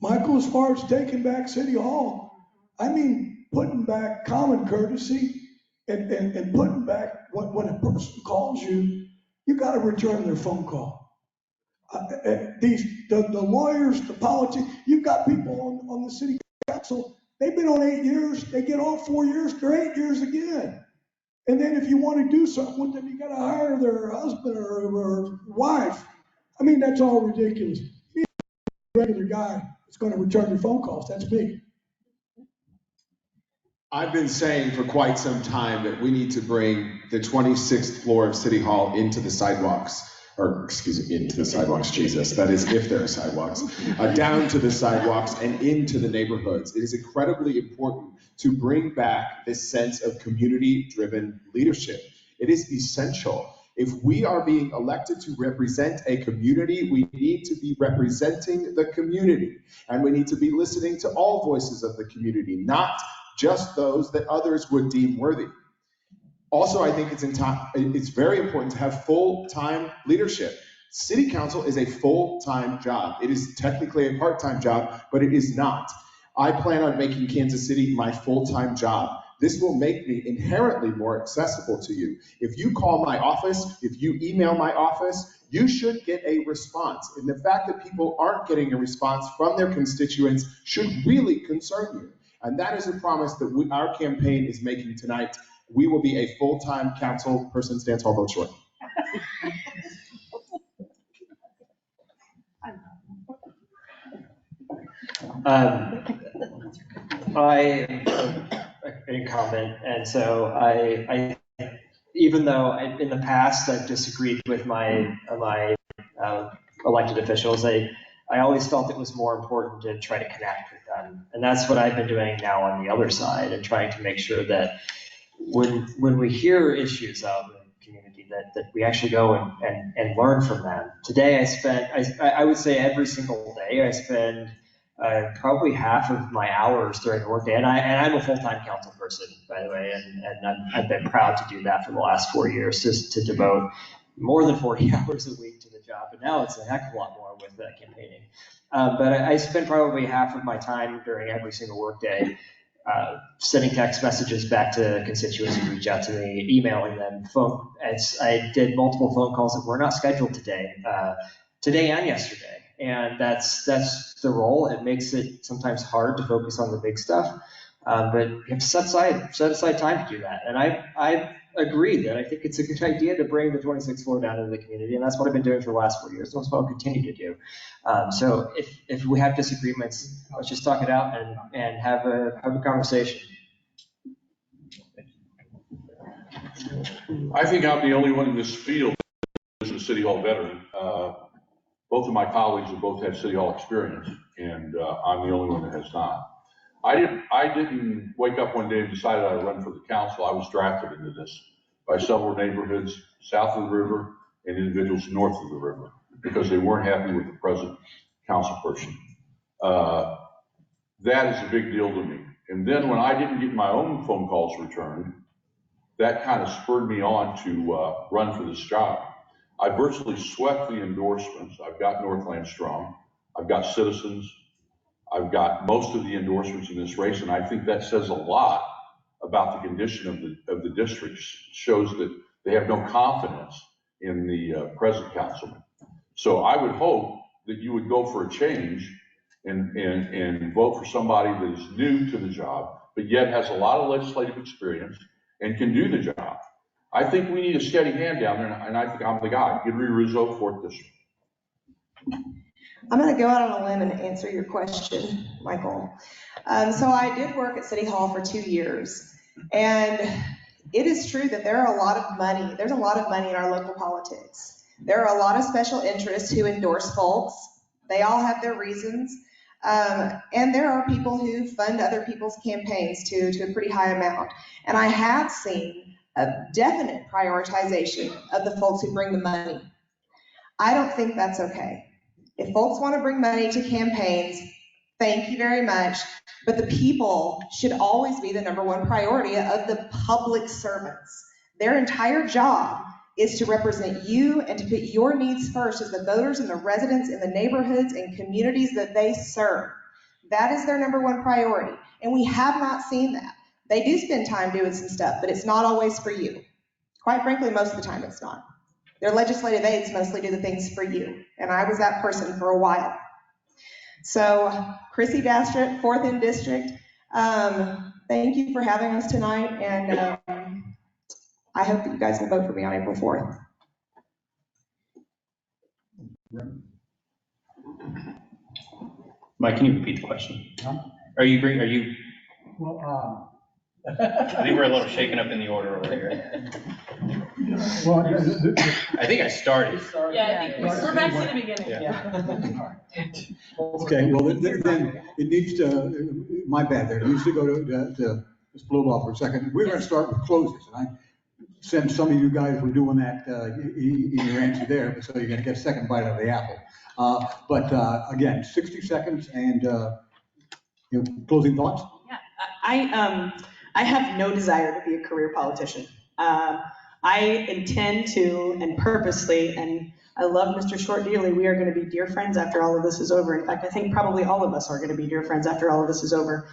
Michael, as far as taking back City Hall, I mean, putting back common courtesy and putting back when a person calls you, you got to return their phone call. The lawyers, the politics, you've got people on the city council, they've been on 8 years, they get off 4 years, they're 8 years again. And then if you want to do something with them, you got to hire their husband or wife. I mean, that's all ridiculous. Me, a regular guy that's going to return your phone calls, that's me. I've been saying for quite some time that we need to bring the 26th floor of City Hall into the sidewalks. Or excuse me, into the sidewalks, Jesus. That is, if there are sidewalks, down to the sidewalks and into the neighborhoods. It is incredibly important to bring back this sense of community-driven leadership. It is essential. If we are being elected to represent a community, we need to be representing the community. And we need to be listening to all voices of the community, not just those that others would deem worthy. Also, I think it's very important to have full-time leadership. City council is a full-time job. It is technically a part-time job, but it is not. I plan on making Kansas City my full-time job. This will make me inherently more accessible to you. If you call my office, if you email my office, you should get a response. And the fact that people aren't getting a response from their constituents should really concern you. And that is a promise that our campaign is making tonight. We will be a full-time council person. Stand tall, vote short. I am an incumbent, and so I even though in the past I've disagreed with my elected officials, I always felt it was more important to try to connect with them, and that's what I've been doing now on the other side, and trying to make sure that when we hear issues of the community, that we actually go and learn from them. Today I would say every single day I spend probably half of my hours during the workday, and I'm a full-time council person, by the way, and I've been proud to do that for the last 4 years, just to devote more than 40 hours a week to the job, but now it's a heck of a lot more with campaigning. But I spend probably half of my time during every single workday sending text messages back to constituents who reach out to me, emailing them. I did multiple phone calls that were not scheduled today and yesterday. And that's the role. It makes it sometimes hard to focus on the big stuff. But you have to set aside time to do that. And I agree that I think it's a good idea to bring the 26th floor down into the community, and that's what I've been doing for the last 4 years. That's what I'll continue to do. So if we have disagreements, let's just talk it out and have a conversation. I think I'm the only one in this field who's a City Hall veteran. Both of my colleagues have both had City Hall experience, and I'm the only one that has not. I didn't wake up one day and decided I'd run for the council. I was drafted into this by several neighborhoods south of the river and individuals north of the river because they weren't happy with the present council person. That is a big deal to me. And then when I didn't get my own phone calls returned, that kind of spurred me on to run for this job. I virtually swept the endorsements. I've got Northland Strong. I've got Citizens. I've got most of the endorsements in this race, and I think that says a lot about the condition of the district. Shows that they have no confidence in the present councilman. So I would hope that you would go for a change and vote for somebody that is new to the job, but yet has a lot of legislative experience and can do the job. I think we need a steady hand down there, and I think I'm the guy. Henry Rizzo, 4th District. I'm going to go out on a limb and answer your question, Michael. So I did work at City Hall for 2 years, and it is true that there's a lot of money in our local politics. There are a lot of special interests who endorse folks. They all have their reasons. And there are people who fund other people's campaigns to a pretty high amount. And I have seen a definite prioritization of the folks who bring the money. I don't think that's okay. If folks want to bring money to campaigns, thank you very much. But the people should always be the #1 priority of the public servants. Their entire job is to represent you and to put your needs first as the voters and the residents in the neighborhoods and communities that they serve. That is their #1 priority. And we have not seen that. They do spend time doing some stuff, but it's not always for you. Quite frankly, most of the time it's not. Their legislative aides mostly do the things for you. And I was that person for a while. So Chrissy Dastrup, 4th in District, thank you for having us tonight. And I hope that you guys will vote for me on April 4th. Mike, can you repeat the question? Are you? Well, I think we're a little shaken up in the order over here. well, I think I started. Yeah, I think we're back to the beginning. Yeah. Okay, well, then it needs to, my bad there, it needs to go to Ms. Blubaugh for a second. We're going to start with closers, and I sense some of you guys were doing that in your answer there, so you're going to get a second bite out of the apple. But again, 60 seconds and closing thoughts? Yeah, I have no desire to be a career politician. I intend to, and purposely, and I love Mr. Short dearly, we are going to be dear friends after all of this is over. In fact, I think probably all of us are going to be dear friends after all of this is over.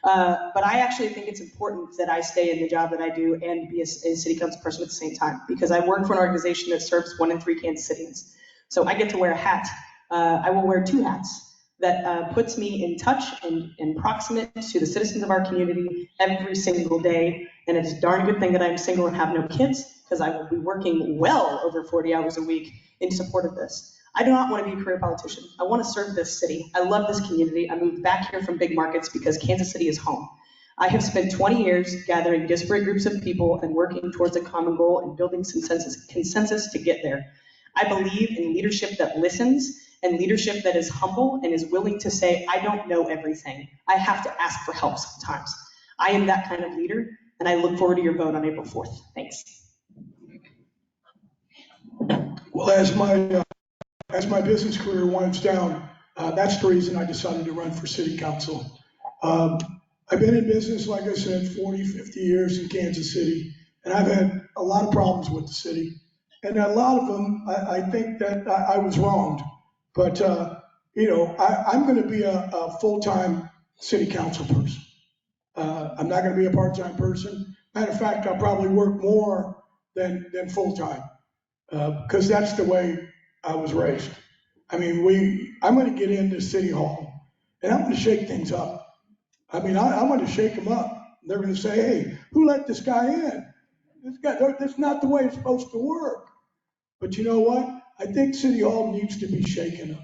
But I actually think it's important that I stay in the job that I do and be a city council person at the same time, because I work for an organization that serves 1 in 3 Kansas Cityans. So I get to wear a hat. I will wear 2 hats. That puts me in touch and proximate to the citizens of our community every single day. And it's a darn good thing that I'm single and have no kids, because I will be working well over 40 hours a week in support of this. I do not want to be a career politician. I want to serve this city. I love this community. I moved back here from big markets because Kansas City is home. I have spent 20 years gathering disparate groups of people and working towards a common goal and building consensus to get there. I believe in leadership that listens and leadership that is humble and is willing to say, I don't know everything. I have to ask for help sometimes. I am that kind of leader, and I look forward to your vote on April 4th. Thanks. Well, as my business career winds down, that's the reason I decided to run for city council. I've been in business, like I said, 40, 50 years in Kansas City, and I've had a lot of problems with the city. And a lot of them, I think that I was wronged. But, I'm going to be a full-time city council person. I'm not going to be a part-time person. Matter of fact, I'll probably work more than full-time, because that's the way I was raised. I mean, I'm gonna get into City Hall and I'm gonna shake things up. I mean, I'm gonna shake them up. They're gonna say, hey, who let this guy in? That's not the way it's supposed to work. But you know what? I think City Hall needs to be shaken up.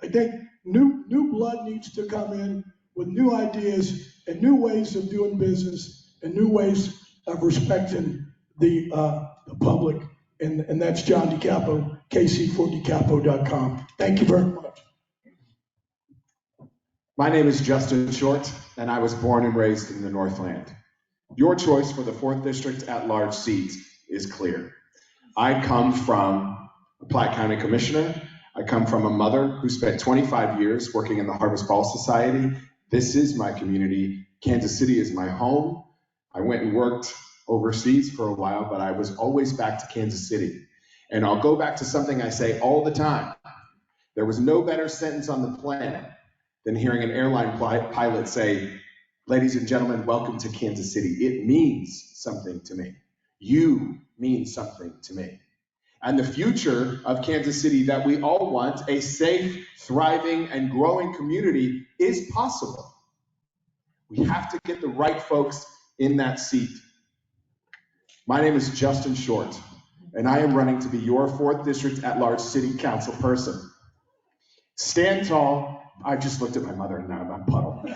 I think new blood needs to come in with new ideas and new ways of doing business and new ways of respecting the public. And that's John DeCapo, kc4decapo.com. Thank you very much. My name is Justin Short, and I was born and raised in the Northland. Your choice for the 4th District at-large seat is clear. I come from a Platte County Commissioner. I come from a mother who spent 25 years working in the Harvest Ball Society. This is my community. Kansas City is my home. I went and worked overseas for a while, but I was always back to Kansas City. And I'll go back to something I say all the time. There was no better sentence on the planet than hearing an airline pilot say, ladies and gentlemen, welcome to Kansas City. It means something to me. You mean something to me. And the future of Kansas City that we all want, a safe, thriving, and growing community, is possible. We have to get the right folks in that seat. My name is Justin Short, and I am running to be your 4th District at-large City Council person. Stand tall. I just looked at my mother and now I'm puddled.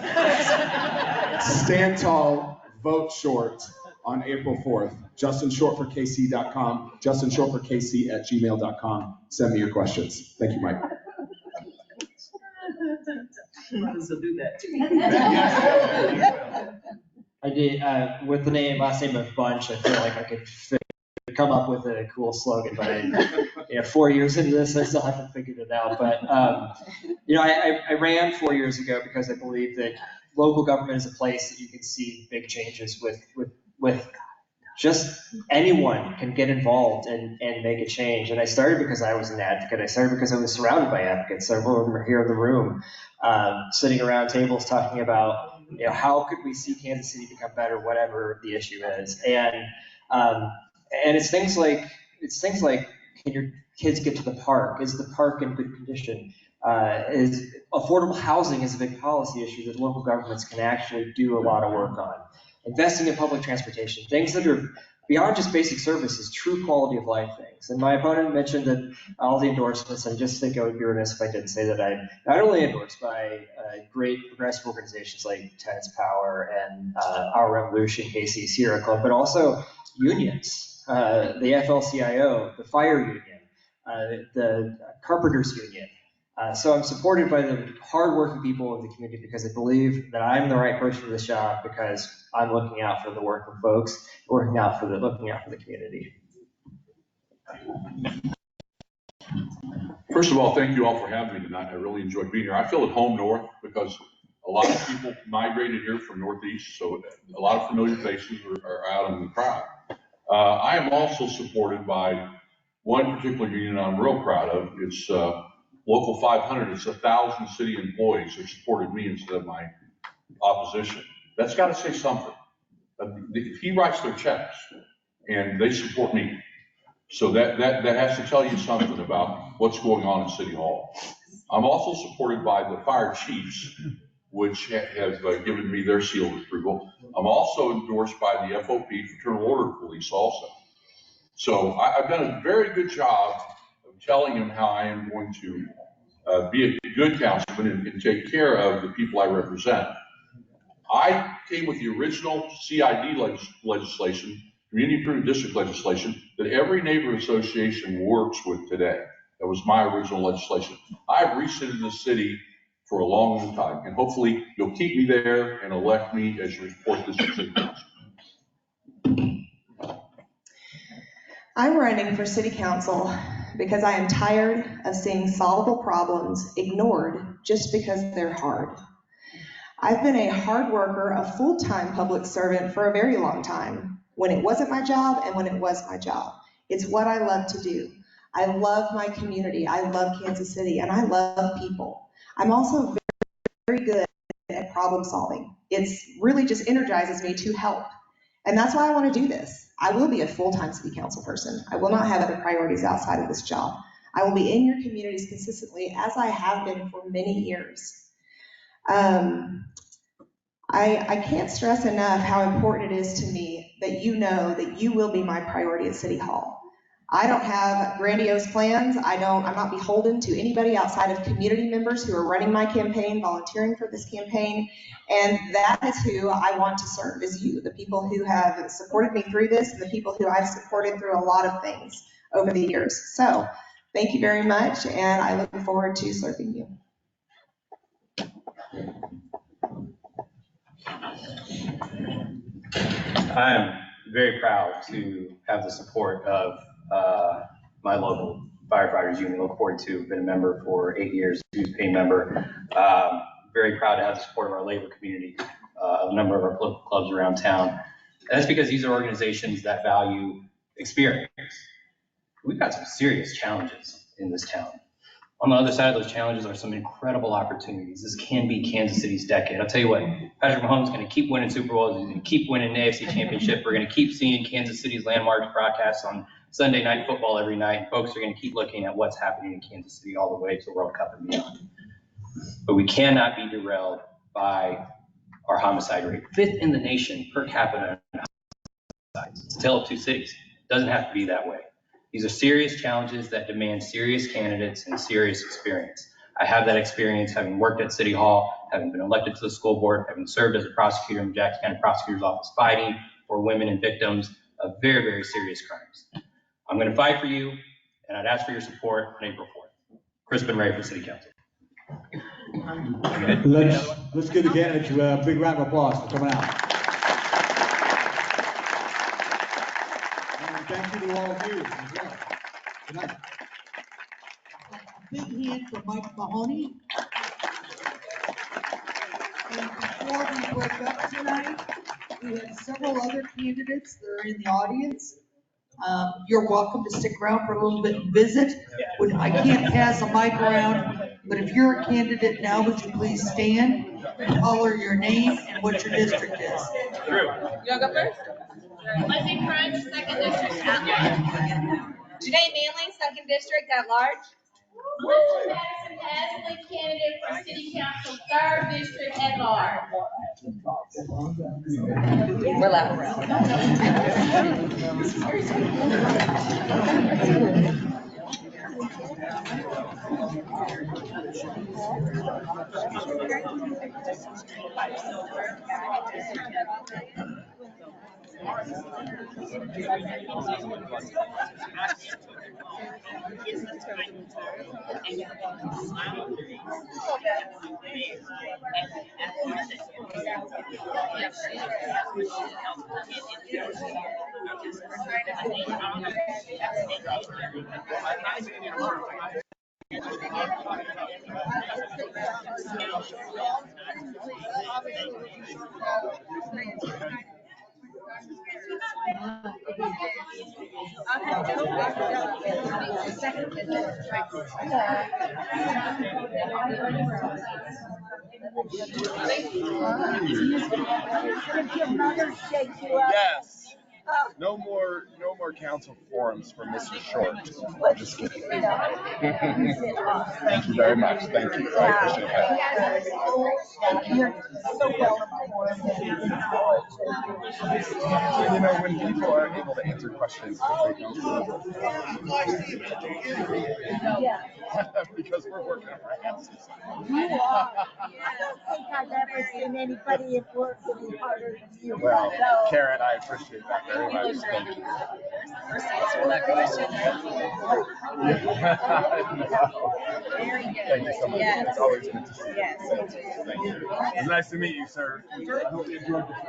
Stand tall, vote short on April 4th. JustinShortForKC.com, JustinShortForKC@gmail.com. Send me your questions. Thank you, Mike. I did, with the last name of Bunch, I feel like I could come up with a cool slogan, but 4 years into this, I still haven't figured it out. But, I ran 4 years ago because I believe that local government is a place that you can see big changes with just anyone can get involved and make a change. And I started because I was an advocate. I started because I was surrounded by advocates. Several of them are here in the room, sitting around tables talking about, how could we see Kansas City become better, whatever the issue is. And it's things like, can your kids get to the park? Is the park in good condition? Is affordable housing is a big policy issue that local governments can actually do a lot of work on. Investing in public transportation, things that are beyond just basic services, true quality of life things. And my opponent mentioned that all the endorsements, and just think I would be remiss if I didn't say that I'm not only endorsed by great progressive organizations like Tenants Power and Our Revolution, KC Sierra Club, but also unions, the AFL-CIO, the fire union, the carpenters union. So I'm supported by the hardworking people of the community because I believe that I'm the right person for this job because I'm looking out for the working folks, looking out for the community. First of all, thank you all for having me tonight. I really enjoyed being here. I feel at home north because a lot of people migrated here from Northeast, so a lot of familiar faces are out in the crowd. I am also supported by one particular union I'm real proud of. It's Local 500. It's 1,000 city employees that supported me instead of my opposition. That's got to say something. If he writes their checks and they support me, so that has to tell you something about what's going on in City Hall. I'm also supported by the fire chiefs, which have given me their seal of approval. I'm also endorsed by the FOP, Fraternal Order of Police, also. So I've done a very good job of telling him how I am going to be a good councilman and take care of the people I represent. I came with the original CID legislation, Community Improvement District legislation, that every neighborhood association works with today. That was my original legislation. I've recited the city for a long time, and hopefully you'll keep me there and elect me as your 4th District City Council. I'm running for city council because I am tired of seeing solvable problems ignored just because they're hard. I've been a hard worker, a full-time public servant for a very long time, when it wasn't my job and when it was my job. It's what I love to do. I love my community, I love Kansas City, and I love people. I'm also very, very good at problem solving. It's really just energizes me to help. And that's why I want to do this. I will be a full-time city council person. I will not have other priorities outside of this job. I will be in your communities consistently as I have been for many years. I can't stress enough how important it is to me that you know that you will be my priority at City Hall. I don't have grandiose plans. I'm not beholden to anybody outside of community members who are running my campaign, volunteering for this campaign. And that is who I want to serve, is you, the people who have supported me through this and the people who I've supported through a lot of things over the years. So thank you very much, and I look forward to serving you. I am very proud to have the support of my local firefighters union. Look forward to have been a member for 8 years, dues paying member. Very proud to have the support of our labor community, a number of our political clubs around town. And that's because these are organizations that value experience. We've got some serious challenges in this town. On the other side of those challenges are some incredible opportunities. This can be Kansas City's decade. I'll tell you what, Patrick Mahomes is going to keep winning Super Bowls. He's going to keep winning the AFC Championship. We're going to keep seeing Kansas City's landmark broadcasts on Sunday Night Football every night. And folks are going to keep looking at what's happening in Kansas City all the way to the World Cup and beyond. But we cannot be derailed by our homicide rate. 5th in the nation per capita in homicides. It's a tale of two cities. It doesn't have to be that way. These are serious challenges that demand serious candidates and serious experience. I have that experience having worked at City Hall, having been elected to the school board, having served as a prosecutor in the Jackson County Prosecutor's Office fighting for women and victims of very, very serious crimes. I'm going to fight for you, and I'd ask for your support on April 4th. Crispin Ray for City Council. Let's give the candidates a big round of applause for coming out. And thank you to all of you as well. Good night. A big hand for Mike Mahoney. And before we break up tonight, we have several other candidates that are in the audience. You're welcome to stick around for a little bit and visit. I can't pass a mic around, but if you're a candidate now, would you please stand and holler your name and what your district is? You want to go first? Leslie Crunch, 2nd District at large. Janae Manley, 2nd District at large. Melissa Madison Esley, candidate for City Council, 3rd District at large. We're laughing around. Yes. No more council forums for Mr. Short. I'm just kidding. Thank you very much. Thank you. I appreciate that. You know, when people aren't able to answer questions because they don't because we're working on our hands. You are. I don't think I've ever seen anybody at work any harder than you. Well, Karen, I appreciate that very much. Thank you. Very good. Thank you so much. Yes. It's always good to see you. Yes. Thank you. It's nice to meet you, sir. I hope you enjoyed the show.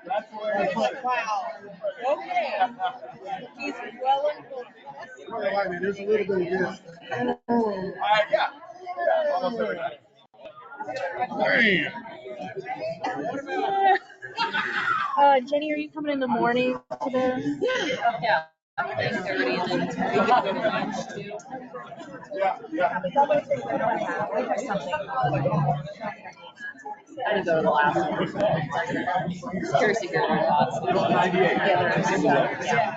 That's the way I put it. Wow. Okay. He's well informed. I mean, there's a little bit of this. Yeah, almost every night. Jenny, are you coming in the morning to this? Yeah. 8:30 and then we can go to lunch too. Yeah. I didn't go to the last one. Curious to hear their thoughts. 98. Yeah,